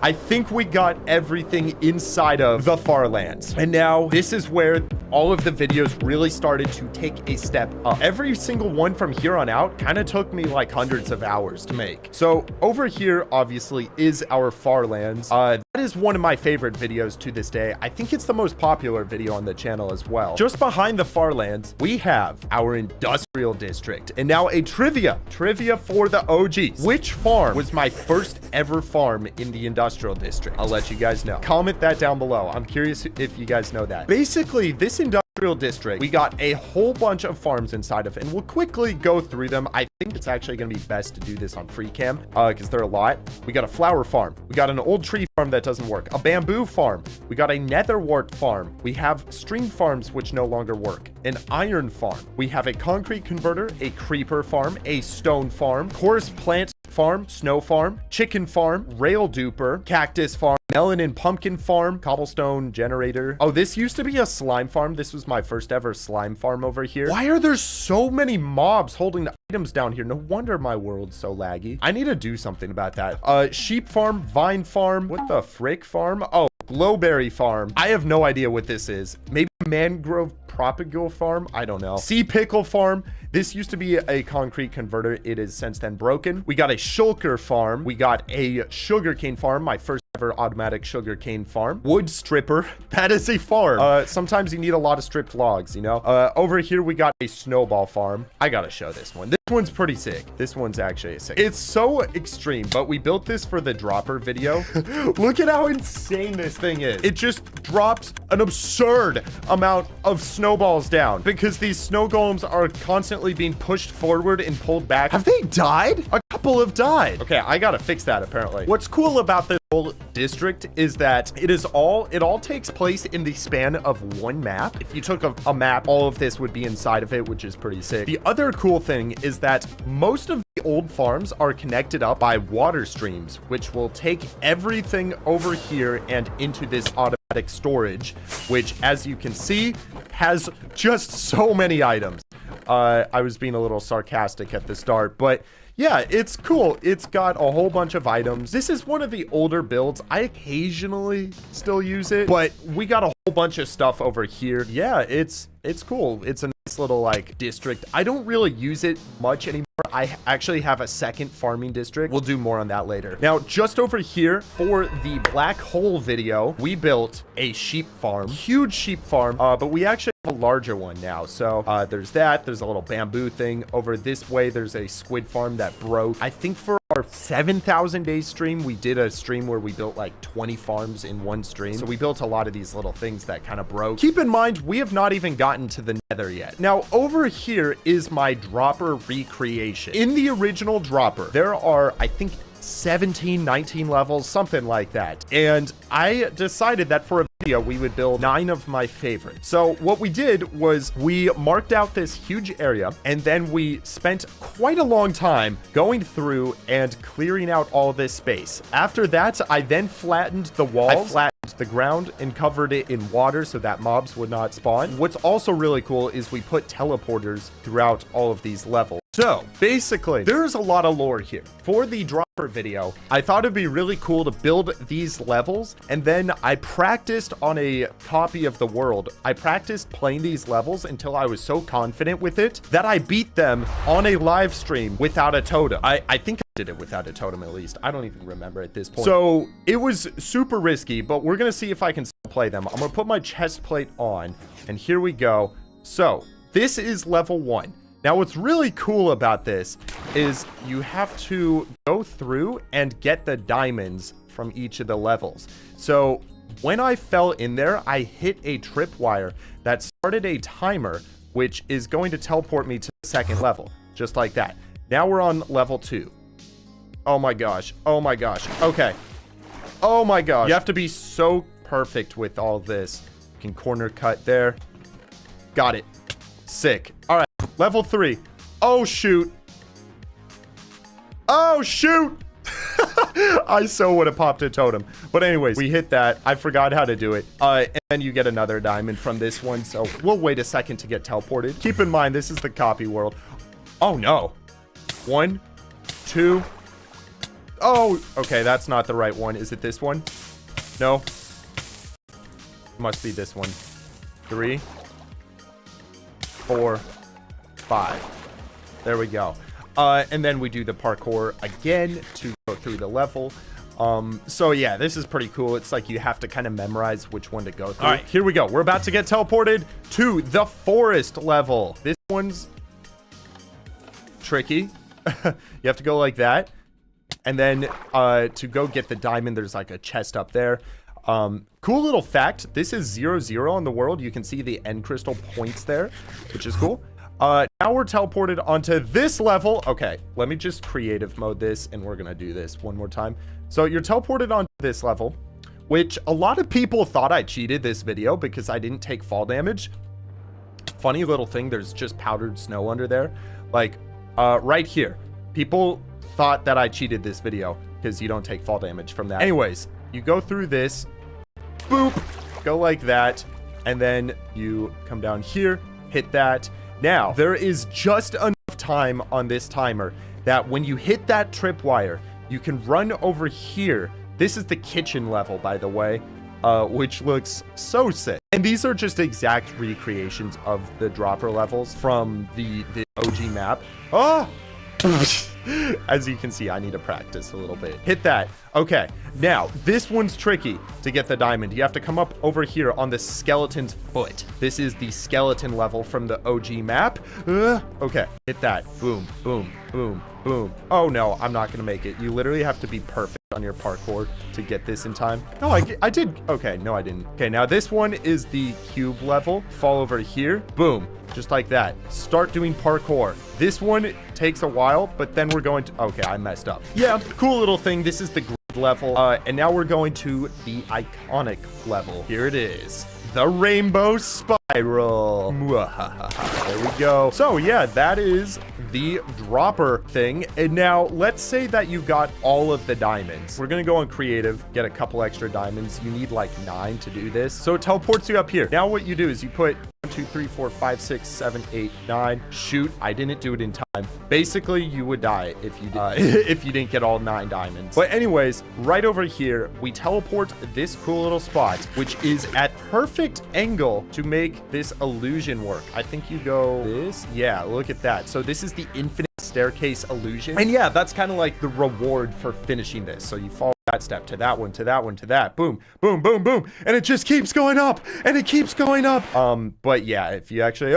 I think we got everything inside of the Farlands. And now this is where all of the videos really started to take a step up. Every single one from here on out kind of took me like hundreds of hours to make. So over here, obviously, is our Farlands. That is one of my favorite videos to this day. I think it's the most popular video on the channel as well. Just behind the Farlands, we have our industrial district. And now a trivia for the OGs. Which farm was my first ever farm in the industrial district? I'll let you guys know. Comment that down below. I'm curious if you guys know that. Basically, this industrial district, we got a whole bunch of farms inside of it, and we'll quickly go through them. I think it's actually going to be best to do this on free cam because there are a lot. We got a flower farm. We got an old tree farm that doesn't work. A bamboo farm. We got a netherwart farm. We have string farms which no longer work. An iron farm. We have a concrete converter, a creeper farm, a stone farm, chorus plant farm, snow farm, chicken farm, rail duper, cactus farm, melon and pumpkin farm, cobblestone generator. Oh, this used to be a slime farm. This was my first ever slime farm over here. Why are there so many mobs holding the items down here? No wonder my world's so laggy. I need to do something about that. Sheep farm, vine farm, what the frick farm? Oh, glowberry farm. I have no idea what this is. Maybe mangrove propagule farm. I don't know. Sea pickle farm. This used to be a concrete converter. It is since then broken. We got a shulker farm. We got a sugarcane farm. My first ever automatic sugarcane farm. Wood stripper. That is a farm. Sometimes you need a lot of stripped logs, you know. Over here we got a snowball farm. I gotta show this one. This one's pretty sick. This one's actually sick. It's so extreme, but we built this for the dropper video. Look at how insane this thing is. It just drops an absurd amount of snowballs down because these snow golems are constantly being pushed forward and pulled back. Have they died? A couple have died. Okay, I gotta fix that apparently. What's cool about this whole district is that it all takes place in the span of one map. If you took a map, all of this would be inside of it, which is pretty sick. The other cool thing is that most of the old farms are connected up by water streams, which will take everything over here and into this automatic storage, which, as you can see, has just so many items. I was being a little sarcastic at the start, but yeah, it's cool. It's got a whole bunch of items. This is one of the older builds. I occasionally still use it, but we got a whole bunch of stuff over here. Yeah, it's cool. It's a nice little like district. I don't really use it much anymore. I actually have a second farming district. We'll do more on that later. Now, just over here for the black hole video, we built a sheep farm, huge sheep farm, but we actually have a larger one now. So there's that. There's a little bamboo thing over this way. There's a squid farm that broke. I think for our 7,000 day stream, we did a stream where we built like 20 farms in one stream. So we built a lot of these little things that kind of broke. Keep in mind, we have not even gotten to the nether yet. Now, over here is my dropper recreation. In the original dropper, there are, I think, 17, 19 levels, something like that. And I decided that for a video, we would build 9 of my favorites. So what we did was we marked out this huge area, and then we spent quite a long time going through and clearing out all this space. After that, I then flattened the walls. I flattened the ground and covered it in water so that mobs would not spawn. What's also really cool is we put teleporters throughout all of these levels. So basically, there's a lot of lore here. For the dropper video, I thought it'd be really cool to build these levels, and then I practiced on a copy of the world. I practiced playing these levels until I was so confident with it that I beat them on a live stream without a totem. I think I did it without a totem at least. I don't even remember at this point. So it was super risky, but we're gonna see if I can still play them. I'm gonna put my chest plate on, and here we go. So this is level 1. Now, what's really cool about this is you have to go through and get the diamonds from each of the levels. So when I fell in there, I hit a tripwire that started a timer, which is going to teleport me to the second level, just like that. Now we're on level 2. Oh my gosh. Oh my gosh. Okay. Oh my gosh. You have to be so perfect with all this. You can corner cut there. Got it. Sick. All right. Level 3. Oh, shoot. Oh, shoot. I so would have popped a totem. But anyways, we hit that. I forgot how to do it. And then you get another diamond from this one. So we'll wait a second to get teleported. Keep in mind, this is the copy world. Oh, no. 1, 2. Oh, okay. That's not the right one. Is it this one? No. Must be this one. 3, 4, 5. There we go. And then we do the parkour again to go through the level. So yeah, this is pretty cool. It's like you have to kind of memorize which one to go through. All right, here we go. We're about to get teleported to the forest level. This one's tricky. You have to go like that. And then to go get the diamond, there's like a chest up there. Cool little fact. This is 0-0 on the world. You can see the end crystal points there, which is cool. Now we're teleported onto this level. Okay, let me just creative mode this, and we're gonna do this one more time. So you're teleported onto this level, which a lot of people thought I cheated this video because I didn't take fall damage. Funny little thing, there's just powdered snow under there. Like, right here. People thought that I cheated this video because you don't take fall damage from that. Anyways, you go through this, boop, go like that, and then you come down here, hit that. Now, there is just enough time on this timer that when you hit that tripwire, you can run over here. This is the kitchen level, by the way, which looks so sick. And these are just exact recreations of the dropper levels from the OG map. Oh! As you can see, I need to practice a little bit. Hit that. Okay, now this one's tricky to get the diamond. You have to come up over here on the skeleton's foot. This is the skeleton level from the OG map. Okay, hit that. Boom, boom, boom, boom. Oh no, I'm not gonna make it. You literally have to be perfect on your parkour to get this in time. No, I did. Okay, no, I didn't. Okay, now this one is the cube level. Fall over here. Boom. Just like that. Start doing parkour. This one takes a while, but then we're going to... Okay, I messed up. Yeah, cool little thing. This is the grid level. And now we're going to the iconic level. Here it is. The rainbow spiral. There we go. So yeah, that is the dropper thing. And now let's say that you got all of the diamonds. We're gonna go on creative, get a couple extra diamonds. You need like 9 to do this. So it teleports you up here. Now what you do is you put 1, 2, 3, 4, 5, 6, 7, 8, 9. Shoot, I didn't do it in time. Basically, you would die if you did, if you didn't get all 9 diamonds. But anyways, right over here, we teleport this cool little spot, which is at perfect angle to make this illusion work. I think you go this. Yeah, look at that. So this is the infinite staircase illusion. And yeah, that's kind of like the reward for finishing this. So you follow that step to that one, to that one, to that. Boom, boom, boom, boom. And it just keeps going up and it keeps going up. But yeah, if you actually,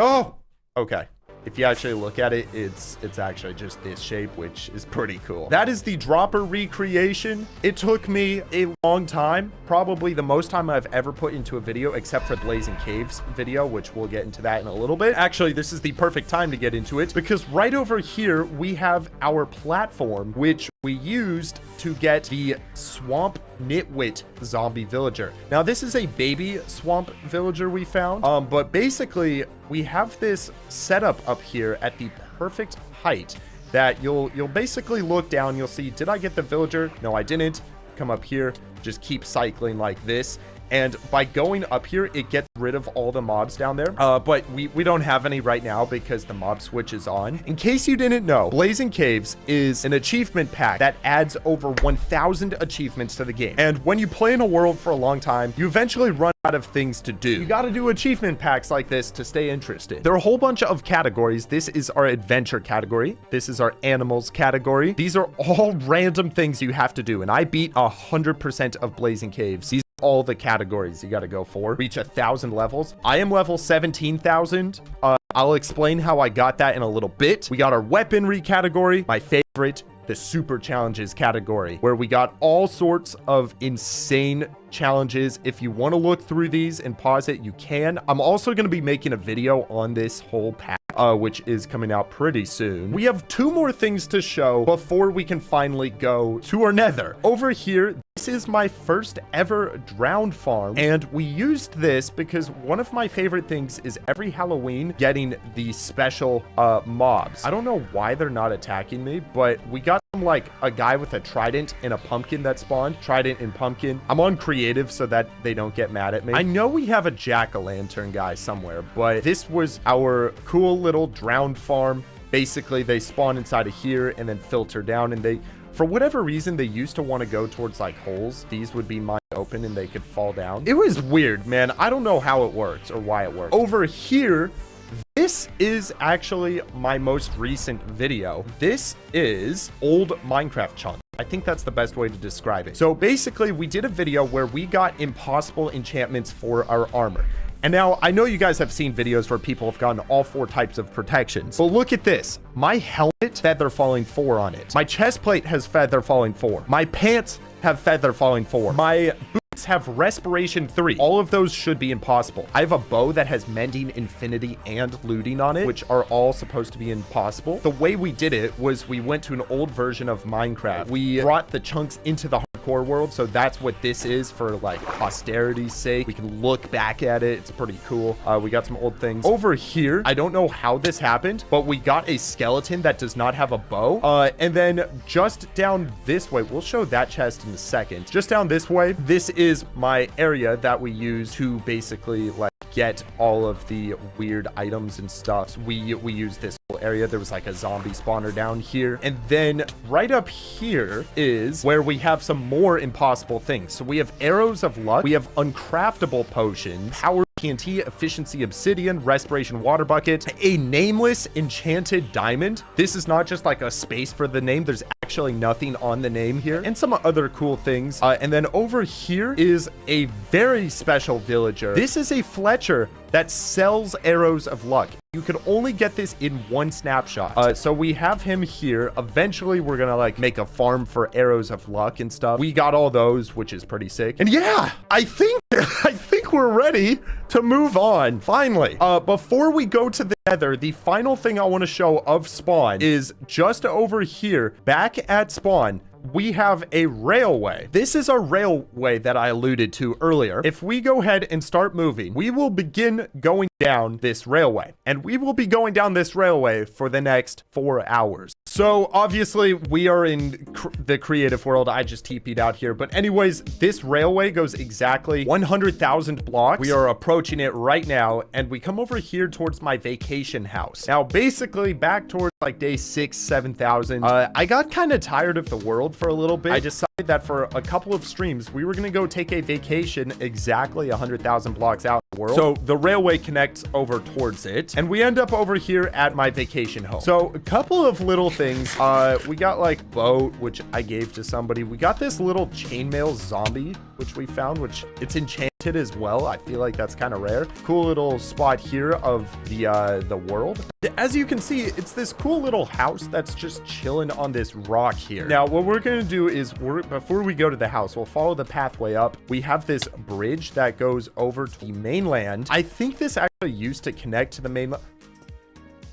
okay. If you actually look at it, it's actually just this shape, which is pretty cool. That is the dropper recreation. It took me a long time, probably the most time I've ever put into a video, except for Blazing Caves video, which we'll get into that in a little bit. Actually, this is the perfect time to get into it because right over here, we have our platform, which we used to get the swamp nitwit zombie villager. Now, this is a baby swamp villager we found, but basically we have this setup up here at the perfect height that you'll basically look down, you'll see, did I get the villager? No, I didn't. Come up here, just keep cycling like this. And by going up here, it gets rid of all the mobs down there. But we don't have any right now because the mob switch is on. In case you didn't know, Blazing Caves is an achievement pack that adds over 1,000 achievements to the game. And when you play in a world for a long time, you eventually run out of things to do. You got to do achievement packs like this to stay interested. There are a whole bunch of categories. This is our adventure category. This is our animals category. These are all random things you have to do. And I beat 100% of Blazing Caves. These all the categories you got to go for. Reach 1,000 levels. I am level 17,000. I'll explain how I got that in a little bit. We got our weaponry category, my favorite, the super challenges category, where we got all sorts of insane challenges. If you want to look through these and pause it, you can. I'm also going to be making a video on this whole pack, which is coming out pretty soon. We have 2 more things to show before we can finally go to our nether. Over here, this is my first ever drowned farm, and we used this because one of my favorite things is every Halloween getting the special mobs. I don't know why they're not attacking me, but we got like a guy with a trident and a pumpkin that spawned. Trident and pumpkin. I'm on creative so that they don't get mad at me. I know we have a jack-o'-lantern guy somewhere, but this was our cool little drowned farm. Basically, they spawn inside of here and then filter down, and they, for whatever reason, they used to want to go towards like holes. These would be mine open and they could fall down. It was weird, man. I don't know how it works or why it works. Over here, this is actually my most recent video. This is old Minecraft chunk. I think that's the best way to describe it. So basically, we did a video where we got impossible enchantments for our armor. And now I know you guys have seen videos where people have gotten all 4 types of protections. But look at this. My helmet, feather falling 4 on it. My chest plate has feather falling 4. My pants have feather falling 4. My boots have respiration 3. All of those should be impossible. I have a bow that has mending, infinity, and looting on it, which are all supposed to be impossible. The way we did it was we went to an old version of Minecraft. We brought the chunks into the hardcore world, so that's what this is for like posterity's sake. We can look back at it. It's pretty cool. We got some old things over here. I don't know how this happened, but we got a skeleton that does not have a bow. And then just down this way, we'll show that chest in a second. Just down this way, this is my area that we use to basically like get all of the weird items and stuff. We use this whole area. There was like a zombie spawner down here, and then right up here is where we have some more impossible things. So we have arrows of luck, we have uncraftable potions, power TNT, efficiency obsidian, respiration water bucket, a nameless enchanted diamond. This is not just like a space for the name. There's actually nothing on the name here, and some other cool things. And then over here is a very special villager. This is a Fletcher that sells arrows of luck. You can only get this in 1 snapshot. So we have him here. Eventually, we're gonna like make a farm for arrows of luck and stuff. We got all those, which is pretty sick. And yeah, I think we're ready to move on. Finally, before we go to the nether, the final thing I want to show of spawn is just over here, back at spawn. We have a railway. This is a railway that I alluded to earlier. If we go ahead and start moving, we will begin going down this railway, and we will be going down this railway for the next 4 hours. So obviously we are in the creative world. I just TP'd out here. But anyways, this railway goes exactly 100,000 blocks. We are approaching it right now, and we come over here towards my vacation house. Now, basically back towards like day 6, 7,000, I got kind of tired of the world world for a little bit, I decided that for a couple of streams, we were going to go take a vacation exactly 100,000 blocks out of the world. So the railway connects over towards it, and we end up over here at my vacation home. So a couple of little things. We got like boat, which I gave to somebody. We got this little chainmail zombie, which we found, which it's enchanted as well. I feel like that's kind of rare. Cool little spot here of the world. As you can see, it's this cool little house that's just chilling on this rock here. Now, what we're going to do is before we go to the house, we'll follow the pathway up. We have this bridge that goes over to the mainland. I think this actually used to connect to the mainland.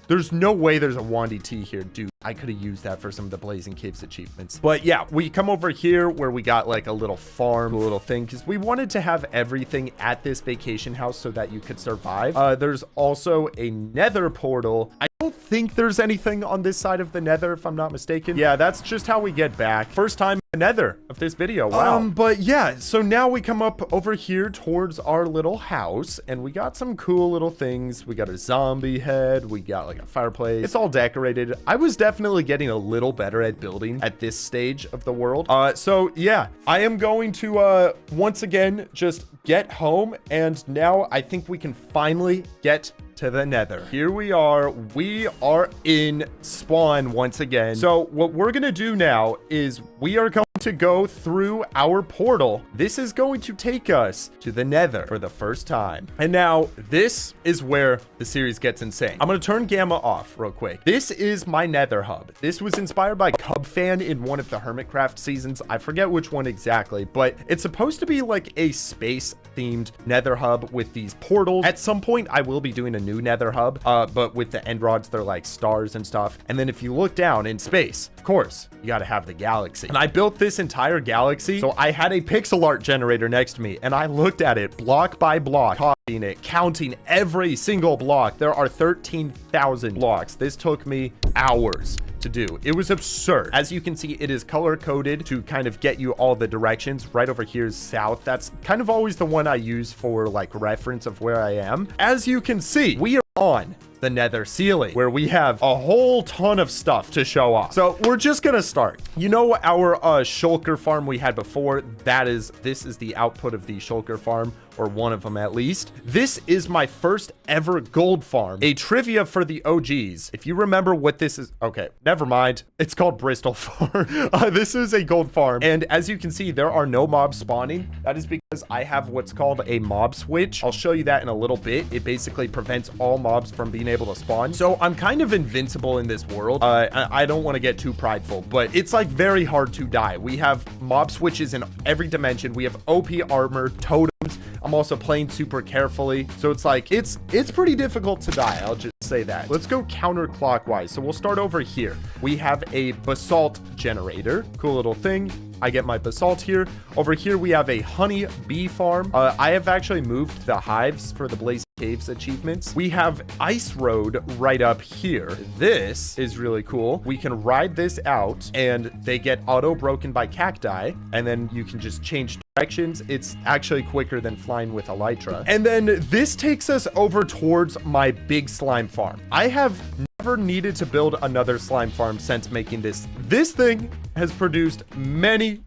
There's no way there's a Wandy T here, dude. I could have used that for some of the Blazing Caves achievements. But yeah, we come over here where we got like a little farm, a little thing, because we wanted to have everything at this vacation house so that you could survive. There's also a nether portal. I don't think there's anything on this side of the nether, if I'm not mistaken. Yeah, that's just how we get back. First time in the nether of this video. Wow. But yeah, so now we come up over here towards our little house, and we got some cool little things. We got a zombie head. We got like a fireplace. It's all decorated. I was definitely getting a little better at building at this stage of the world. So yeah, I am going to once again just get home, and now I think we can finally get to the nether. Here we are in spawn once again. So what we're gonna do now is we are going to go through our portal. This is going to take us to the nether for the first time. And now this is where the series gets insane. I'm gonna turn gamma off real quick. This is my nether hub. This was inspired by Cubfan in one of the Hermitcraft seasons. I forget which one exactly, but it's supposed to be like a space themed nether hub with these portals. At some point I will be doing a new nether hub, but with the end rods, they're like stars and stuff. And then if you look down in space, of course, you got to have the galaxy. And I built this entire galaxy. So I had a pixel art generator next to me, and I looked at it block by block, copying it, counting every single block. There are 13,000 blocks. This took me hours to do. It was absurd. As you can see, it is color coded to kind of get you all the directions. Right over here is south. That's kind of always the one I use for like reference of where I am. As you can see, we are on the nether ceiling, where we have a whole ton of stuff to show off. So we're just gonna start. You know, our shulker farm we had before, this is the output of the shulker farm, or one of them at least. This is my first ever gold farm. A trivia for the OGs. If you remember what this is, okay, never mind. It's called Bristol Farm. This is a gold farm. And as you can see, there are no mobs spawning. That is because I have what's called a mob switch. I'll show you that in a little bit. It basically prevents all mobs from being able to spawn. So I'm kind of invincible in this world. I don't want to get too prideful, but it's like very hard to die. We have mob switches in every dimension. We have OP armor, totems. I'm also playing super carefully. So it's like, it's pretty difficult to die. I'll just say that. Let's go counterclockwise. So we'll start over here. We have a basalt generator. Cool little thing. I get my basalt here. Over here, we have a honey bee farm. I have actually moved the hives for the Blazing Caves achievements. We have ice road right up here. This is really cool. We can ride this out and they get auto broken by cacti. And then you can just change directions. It's actually quicker than flying with elytra. And then this takes us over towards my big slime farm. I have never needed to build another slime farm since making this. This thing has produced many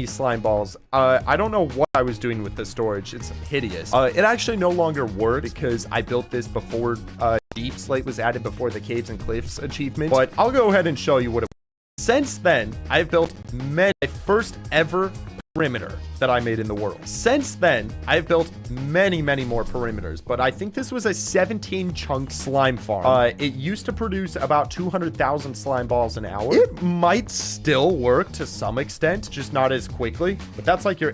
slime balls. I don't know what I was doing with the storage. It's hideous. It actually no longer works because I built this before Deep Slate was added, before the Caves and Cliffs achievement. But I'll go ahead and show you what it was. Since then, I've built my first ever perimeter that I made in the world. Since then, I've built many more perimeters, but I think this was a 17 chunk slime farm. It used to produce about 200,000 slime balls an hour. It might still work to some extent, just not as quickly, but that's like your...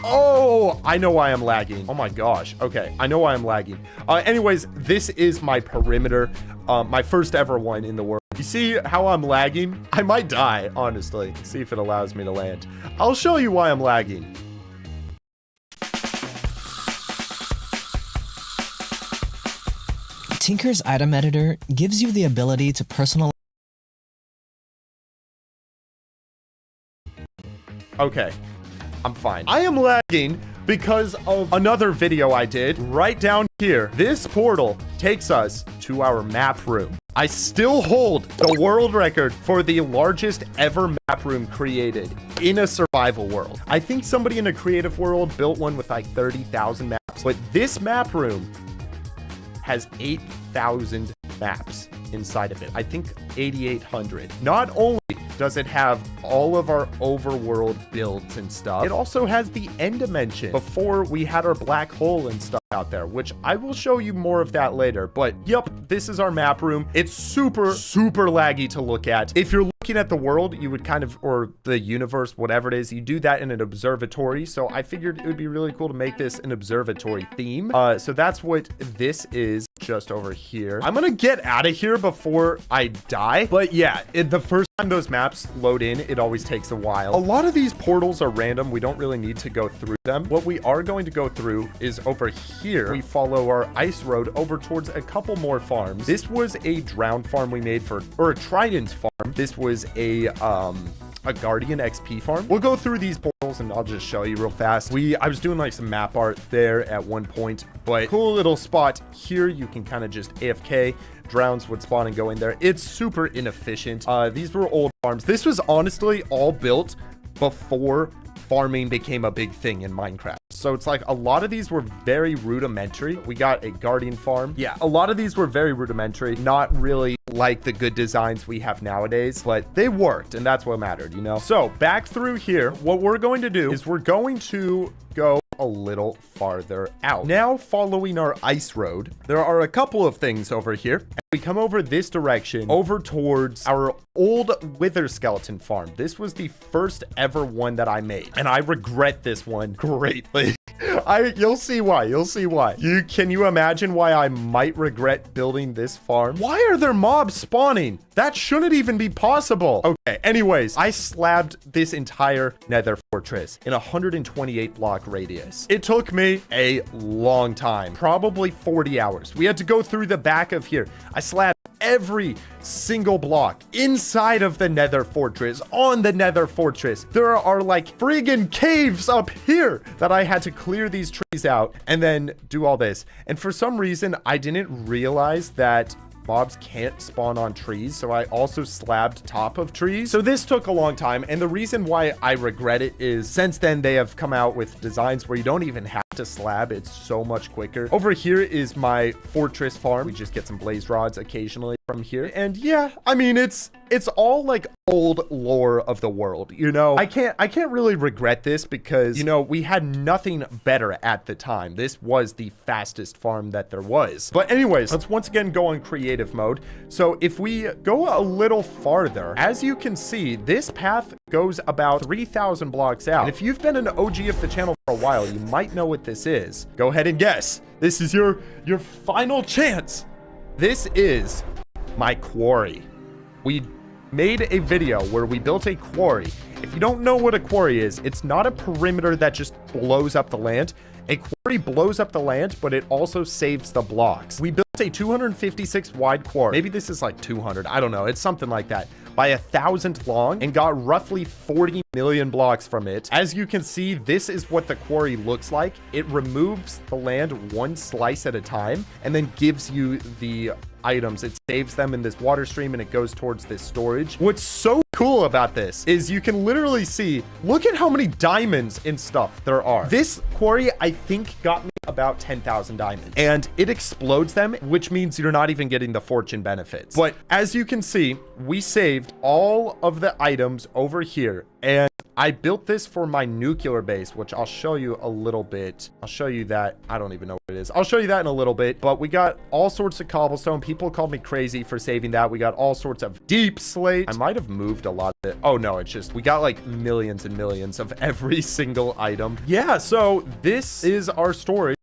Oh, I know why I'm lagging. Oh my gosh. Okay, I know why I'm lagging. Anyways, this is my perimeter, my first ever one in the world. You see how I'm lagging? I might die, honestly. Let's see if it allows me to land. I'll show you why I'm lagging. Tinker's item editor gives you the ability to personalize. Okay, I'm fine. I am lagging because of another video I did right down here. This portal takes us to our map room. I still hold the world record for the largest ever map room created in a survival world. I think somebody in a creative world built one with like 30,000 maps, but this map room has 8,000 maps inside of it. I think 8,800. Not only does it have all of our overworld builds and stuff, it also has the end dimension before we had our black hole and stuff out there, which I will show you more of that later. But yep, this is our map room. It's super laggy to look at. If you're looking at the world, you would kind of, or the universe, whatever it is, you do that in an observatory. So I figured it would be really cool to make this an observatory theme. So that's what this is just over here. I'm gonna get out of here before I die. But yeah, the first time those maps load in, it always takes a while. A lot of these portals are random. We don't really need to go through them. What we are going to go through is over here. We follow our ice road over towards a couple more farms. This was a drowned farm we made for, or a trident farm. This was a Guardian XP farm. We'll go through these portals and I'll just show you real fast. I was doing like some map art there at one point, but cool little spot here. You can kind of just AFK. Drowns would spawn and go in there. It's super inefficient. These were old farms. This was honestly all built before farming became a big thing in Minecraft. So it's like a lot of these were very rudimentary. We got a Guardian farm. Yeah, a lot of these were very rudimentary, not really like the good designs we have nowadays, but they worked and that's what mattered, you know? So back through here, what we're going to do is we're going to go a little farther out. Now following our ice road, there are a couple of things over here. We come over this direction over towards our old wither skeleton farm. This was the first ever one that I made, and I regret this one greatly. You'll see why. You'll see why. Can you imagine why I might regret building this farm? Why are there mobs spawning? That shouldn't even be possible. Okay, anyways, I slabbed this entire nether fortress in a 128 block radius. It took me a long time, probably 40 hours. We had to go through the back of here. I slabbed every single block inside of the nether fortress, on the nether fortress. There are like friggin' caves up here that I had to clear these trees out and then do all this. And for some reason, I didn't realize that mobs can't spawn on trees, so I also slabbed top of trees. So this took a long time, and the reason why I regret it is since then they have come out with designs where you don't even have to slab. It's so much quicker. Over here is my fortress farm. We just get some blaze rods occasionally from here, and yeah, I mean it's all like old lore of the world, you know. I can't really regret this because, you know, we had nothing better at the time. This was the fastest farm that there was. But anyways, let's once again go on creative mode. So if we go a little farther, as you can see, this path goes about 3,000 blocks out. And if you've been an OG of the channel for a while, you might know what this is. Go ahead and guess. This is your final chance. This is my quarry. We made a video where we built a quarry. If you don't know what a quarry is, it's not a perimeter that just blows up the land. A quarry blows up the land, but it also saves the blocks. We built a 256 wide quarry. Maybe this is like 200. I don't know. It's something like that. By 1,000 long, and got roughly 40 million blocks from it. As you can see, this is what the quarry looks like. It removes the land one slice at a time and then gives you the items. It saves them in this water stream and it goes towards this storage. What's so cool about this is you can literally see, look at how many diamonds and stuff there are. This quarry, I think, got me about 10,000 diamonds, and it explodes them, which means you're not even getting the fortune benefits. But as you can see, we saved all of the items over here, and I built this for my nuclear base, which I'll show you a little bit. I'll show you that. I don't even know what it is. I'll show you that in a little bit, but we got all sorts of cobblestone. People called me crazy for saving that. We got all sorts of deep slate. I might have moved a lot of it. Oh no, it's just, we got like millions and millions of every single item. Yeah, so this is our storage.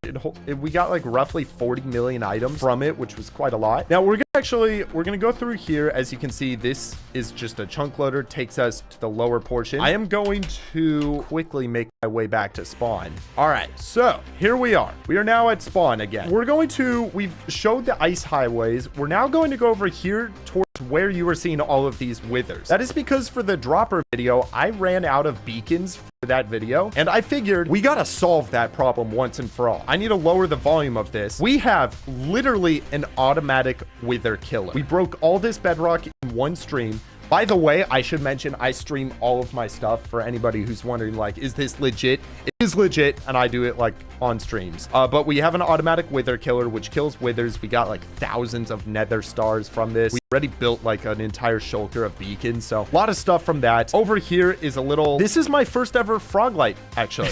We got like roughly 40 million items from it, which was quite a lot. Now we're gonna go through here. As you can see, this is just a chunk loader, takes us to the lower portion. I am going to quickly make my way back to spawn. All right, so here we are. We are now at spawn again. We've showed the ice highways. We're now going to go over here towards where you were seeing all of these withers. That is because for the dropper video, I ran out of beacons for that video, and I figured we gotta solve that problem once and for all. I need to lower the volume of this. We have literally an automatic wither killer. We broke all this bedrock in one stream. By the way, I should mention I stream all of my stuff for anybody who's wondering, like, is this legit? It is legit, and I do it like on streams. But we have an automatic wither killer, which kills withers. We got like thousands of nether stars from this. We already built like an entire shulker of beacons, so a lot of stuff from that. Over here is a little, this is my first ever frog light, actually.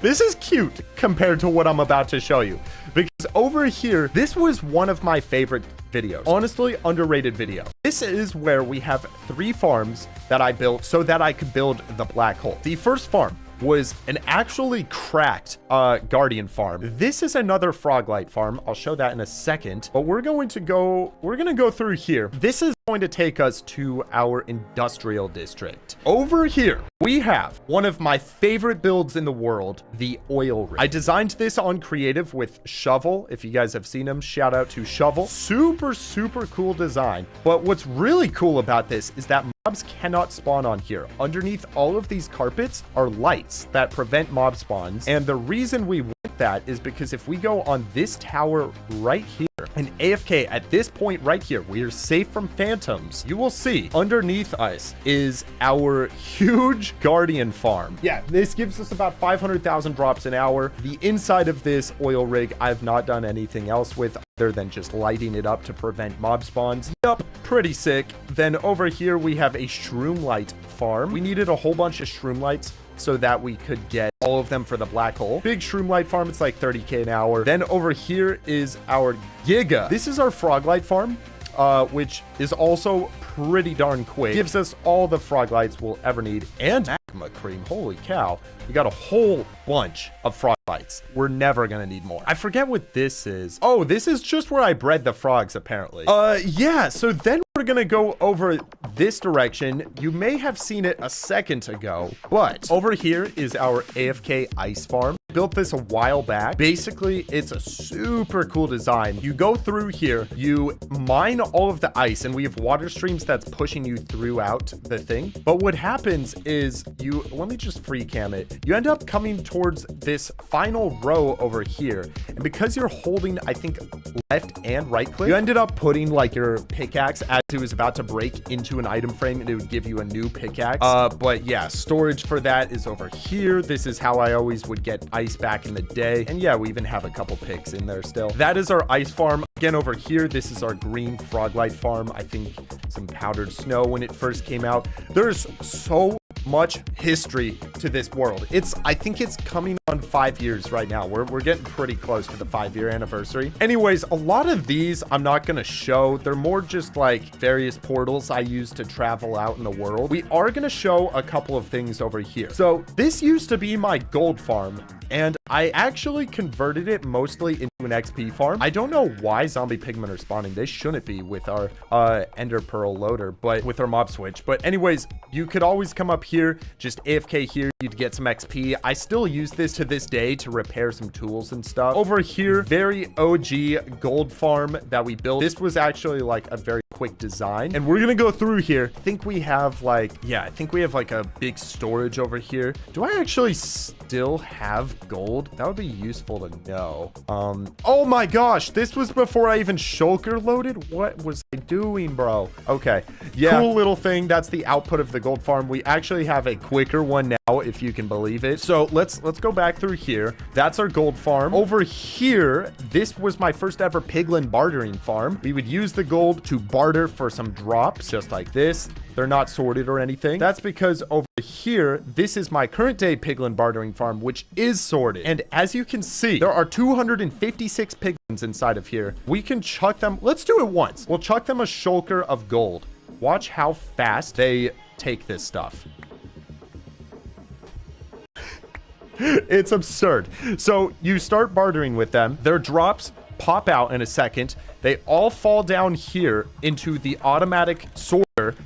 This is cute compared to what I'm about to show you, because over here, this was one of my favorite videos. Honestly, underrated video. This is where we have 3 farms that I built so that I could build the black hole. The first farm was an actually cracked guardian farm. This is another froglight farm. I'll show that in a second, but we're gonna go through here. This is going to take us to our industrial district. Over here, we have one of my favorite builds in the world, the oil rig. I designed this on creative with Shovel. If you guys have seen him, shout out to Shovel. Super, super cool design. But what's really cool about this is that mobs cannot spawn on here. Underneath all of these carpets are lights that prevent mob spawns. And the reason we want that is because if we go on this tower right here, and AFK at this point right here, we are safe from phantoms. You will see underneath us is our huge guardian farm. Yeah, this gives us about 500,000 drops an hour. The inside of this oil rig, I've not done anything else with other than just lighting it up to prevent mob spawns. Yup, pretty sick. Then over here, we have a shroom light farm. We needed a whole bunch of shroom lights so that we could get all of them for the black hole. Big shroom light farm, it's like 30K an hour. Then over here is our Giga. This is our frog light farm, which is also pretty darn quick. Gives us all the frog lights we'll ever need, and magma cream. Holy cow. We got a whole bunch of frog lights. We're never gonna need more. I forget what this is. Oh, this is just where I bred the frogs, apparently. Yeah, so then we're gonna go over this direction. You may have seen it a second ago, but over here is our AFK ice farm. Built this a while back. Basically, it's a super cool design. You go through here, you mine all of the ice, and we have water streams that's pushing you throughout the thing. But what happens is let me just free cam it. You end up coming towards this final row over here. And because you're holding, I think, left and right click, you ended up putting like your pickaxe as it was about to break into an item frame, and it would give you a new pickaxe. But yeah, storage for that is over here. This is how I always would get ice back in the day. And yeah, we even have a couple picks in there still. That is our ice farm. Again, over here, this is our green froglight farm. I think some powdered snow when it first came out. There's so much history to this world. I think it's coming on 5 years right now. We're getting pretty close to the 5-year anniversary. Anyways, a lot of these I'm not gonna show. They're more just like various portals I use to travel out in the world. We are gonna show a couple of things over here. So this used to be my gold farm, and I actually converted it mostly into an XP farm. I don't know why zombie pigmen are spawning. They shouldn't be with our ender pearl loader, but with our mob switch. But anyways, you could always come up here, just AFK here, you'd get some XP. I still use this to this day to repair some tools and stuff. Over here, very OG gold farm that we built. This was actually like a very quick design, and we're gonna go through here. I think we have like, yeah, I think we have like a big storage over here. Do I actually still have gold? That would be useful to know. Oh my gosh, this was before I even shulker loaded. What was I doing, bro? Okay, yeah, cool little thing. That's the output of the gold farm. We actually have a quicker one now, if you can believe it. So let's go back through here. That's our gold farm. Over here, this was my first ever piglin bartering farm. We would use the gold to barter for some drops, just like this. They're not sorted or anything. That's because over here, this is my current day piglin bartering farm, which is sorted. And as you can see, there are 256 piglins inside of here. We can chuck them. Let's do it once. We'll chuck them a shulker of gold. Watch how fast they take this stuff. It's absurd. So you start bartering with them. Their drops pop out in a second. They all fall down here into the automatic sorter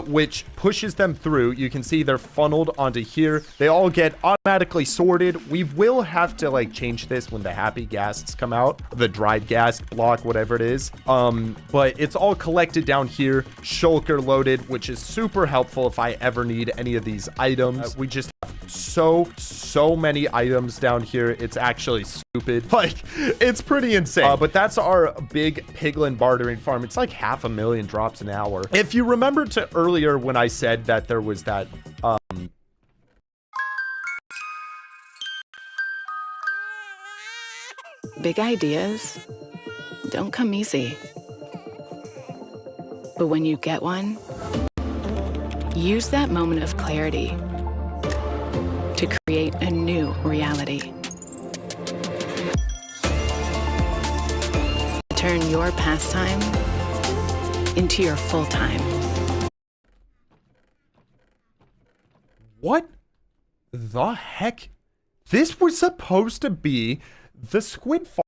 which pushes them through. You can see they're funneled onto here. They all get automatically sorted. We will have to like change this when the happy ghasts come out, the dried ghast block, whatever it is. But it's all collected down here, shulker loaded, which is super helpful if I ever need any of these items. We just have so many items down here. It's actually stupid. Like, it's pretty insane. But that's our big piglin bartering farm. It's like 500,000 drops an hour. If you remember to earlier when I said that there was that big ideas don't come easy. But when you get one, use that moment of clarity to create a new reality. Turn your pastime into your full-time. What the heck? This was supposed to be the squid farm.